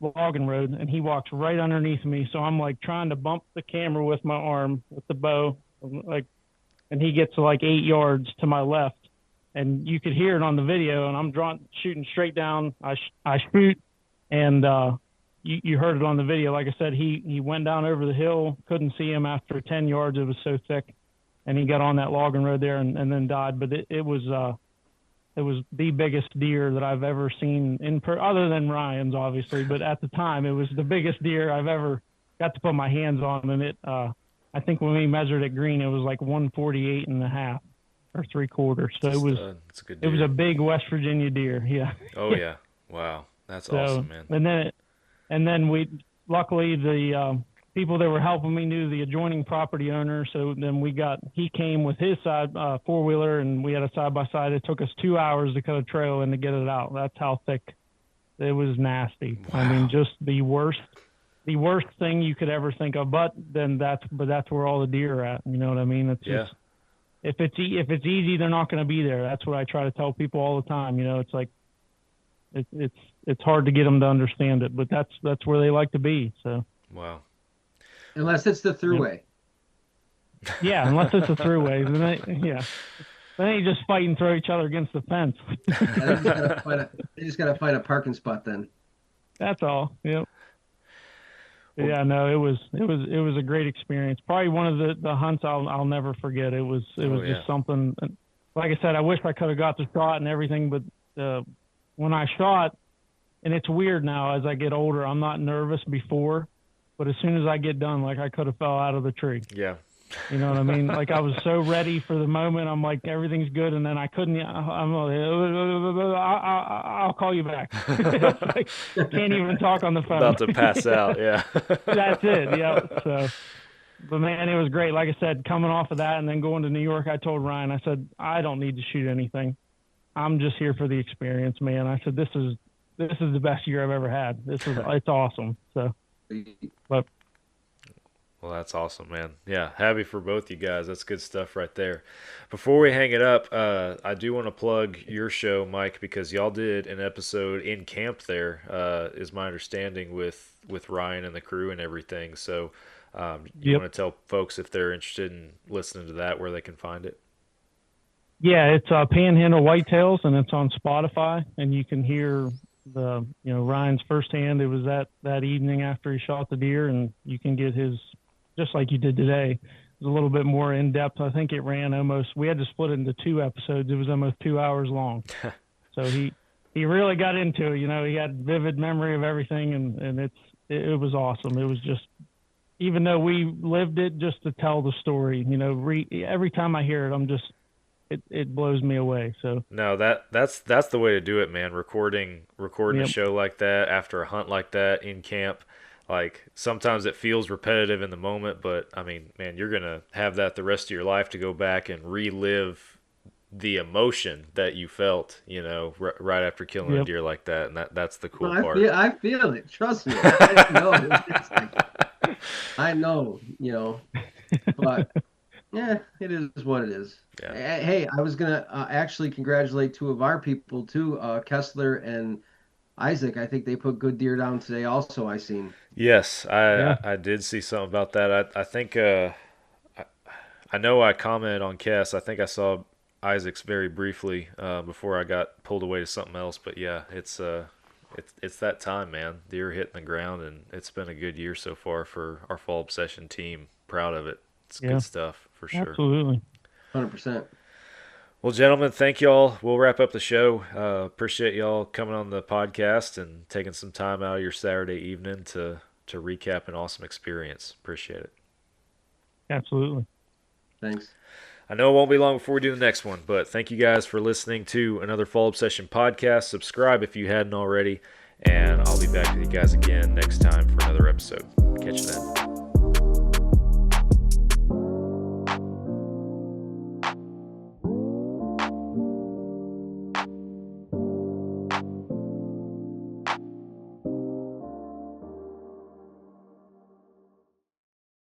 [SPEAKER 12] logging road, and he walks right underneath me. So I'm like trying to bump the camera with my arm with the bow, and he gets like 8 yards to my left, and you could hear it on the video. And I'm shooting straight down. I shoot, and you heard it on the video. Like I said, he went down over the hill, couldn't see him after 10 yards. It was so thick, and he got on that logging road there and then died. But it was the biggest deer that I've ever seen other than Ryan's, obviously. But at the time, it was the biggest deer I've ever got to put my hands on. And it, I think when we measured at green, it was like 148 and a half or 3/4. So it was a big West Virginia deer. Yeah.
[SPEAKER 1] Oh yeah. Wow. That's awesome, man.
[SPEAKER 12] And then luckily the people that were helping me knew the adjoining property owner. So then he came with his side 4-wheeler, and we had a side-by-side. It took us 2 hours to cut a trail and to get it out. That's how thick it was. Nasty. Wow. I mean, just the worst thing you could ever think of. But that's where all the deer are at. You know what I mean? It's just, if it's easy, they're not going to be there. That's what I try to tell people all the time. It's like, it's hard to get them to understand it, but that's where they like to be. So.
[SPEAKER 1] Wow.
[SPEAKER 11] Unless it's the throughway.
[SPEAKER 12] Yeah, unless it's a throughway. Then they just fight and throw each other against the fence.
[SPEAKER 11] They just gotta find a parking spot then.
[SPEAKER 12] That's all. Yep. Yeah, no, it was a great experience. Probably one of the hunts I'll never forget. It was just something. Like I said, I wish I could have got the shot and everything, but when I shot, and it's weird now as I get older, I'm not nervous before. But as soon as I get done, like I could have fell out of the tree.
[SPEAKER 1] Yeah.
[SPEAKER 12] You know what I mean? Like I was so ready for the moment. I'm like, everything's good. And then I couldn't, I'll call you back. Like, can't even talk on the phone.
[SPEAKER 1] About to pass out. Yeah.
[SPEAKER 12] That's it. Yeah. So, but man, it was great. Like I said, coming off of that and then going to New York, I told Ryan, I said, I don't need to shoot anything. I'm just here for the experience, man. I said, this is the best year I've ever had. It's awesome. So.
[SPEAKER 1] Well, that's awesome, man. Yeah, happy for both you guys. That's good stuff right there. Before we hang it up, I do want to plug your show, Mike, because y'all did an episode in camp there, is my understanding, with Ryan and the crew and everything. So You want to tell folks if they're interested in listening to that, where they can find it?
[SPEAKER 12] Yeah, it's Panhandle Whitetails, and it's on Spotify, and you can hear Ryan's firsthand. It was that evening after he shot the deer, and you can get his, just like you did today. It was a little bit more in depth. I think it ran we had to split it into 2 episodes. It was almost 2 hours long. So he really got into it. He had vivid memory of everything, and it was awesome. It was just, even though we lived it, just to tell the story, every time I hear it, it blows me away. So
[SPEAKER 1] no, that's the way to do it, man. Recording a show like that after a hunt like that in camp. Like, sometimes it feels repetitive in the moment, but I mean, man, you're gonna have that the rest of your life to go back and relive the emotion that you felt, right after killing a deer like that, and that's the cool part.
[SPEAKER 11] I feel it. Trust me. I know. But yeah, it is what it is. Yeah. Hey, I was gonna actually congratulate 2 of our people too, Kessler and Isaac. I think they put good deer down today. Also, I seen.
[SPEAKER 1] Yes, I did see something about that. I think I know I commented on Kess. I think I saw Isaac's very briefly before I got pulled away to something else. But yeah, it's that time, man. Deer hitting the ground, and it's been a good year so far for our Fall Obsession team. Proud of it. It's good stuff for sure.
[SPEAKER 12] Absolutely.
[SPEAKER 11] 100%.
[SPEAKER 1] Well, gentlemen, thank y'all. We'll wrap up the show. Appreciate y'all coming on the podcast and taking some time out of your Saturday evening to recap an awesome experience. Appreciate it.
[SPEAKER 12] Absolutely.
[SPEAKER 11] Thanks.
[SPEAKER 1] I know it won't be long before we do the next one, but thank you guys for listening to another Fall Obsession podcast. Subscribe if you hadn't already, and I'll be back with you guys again next time for another episode. Catch you then.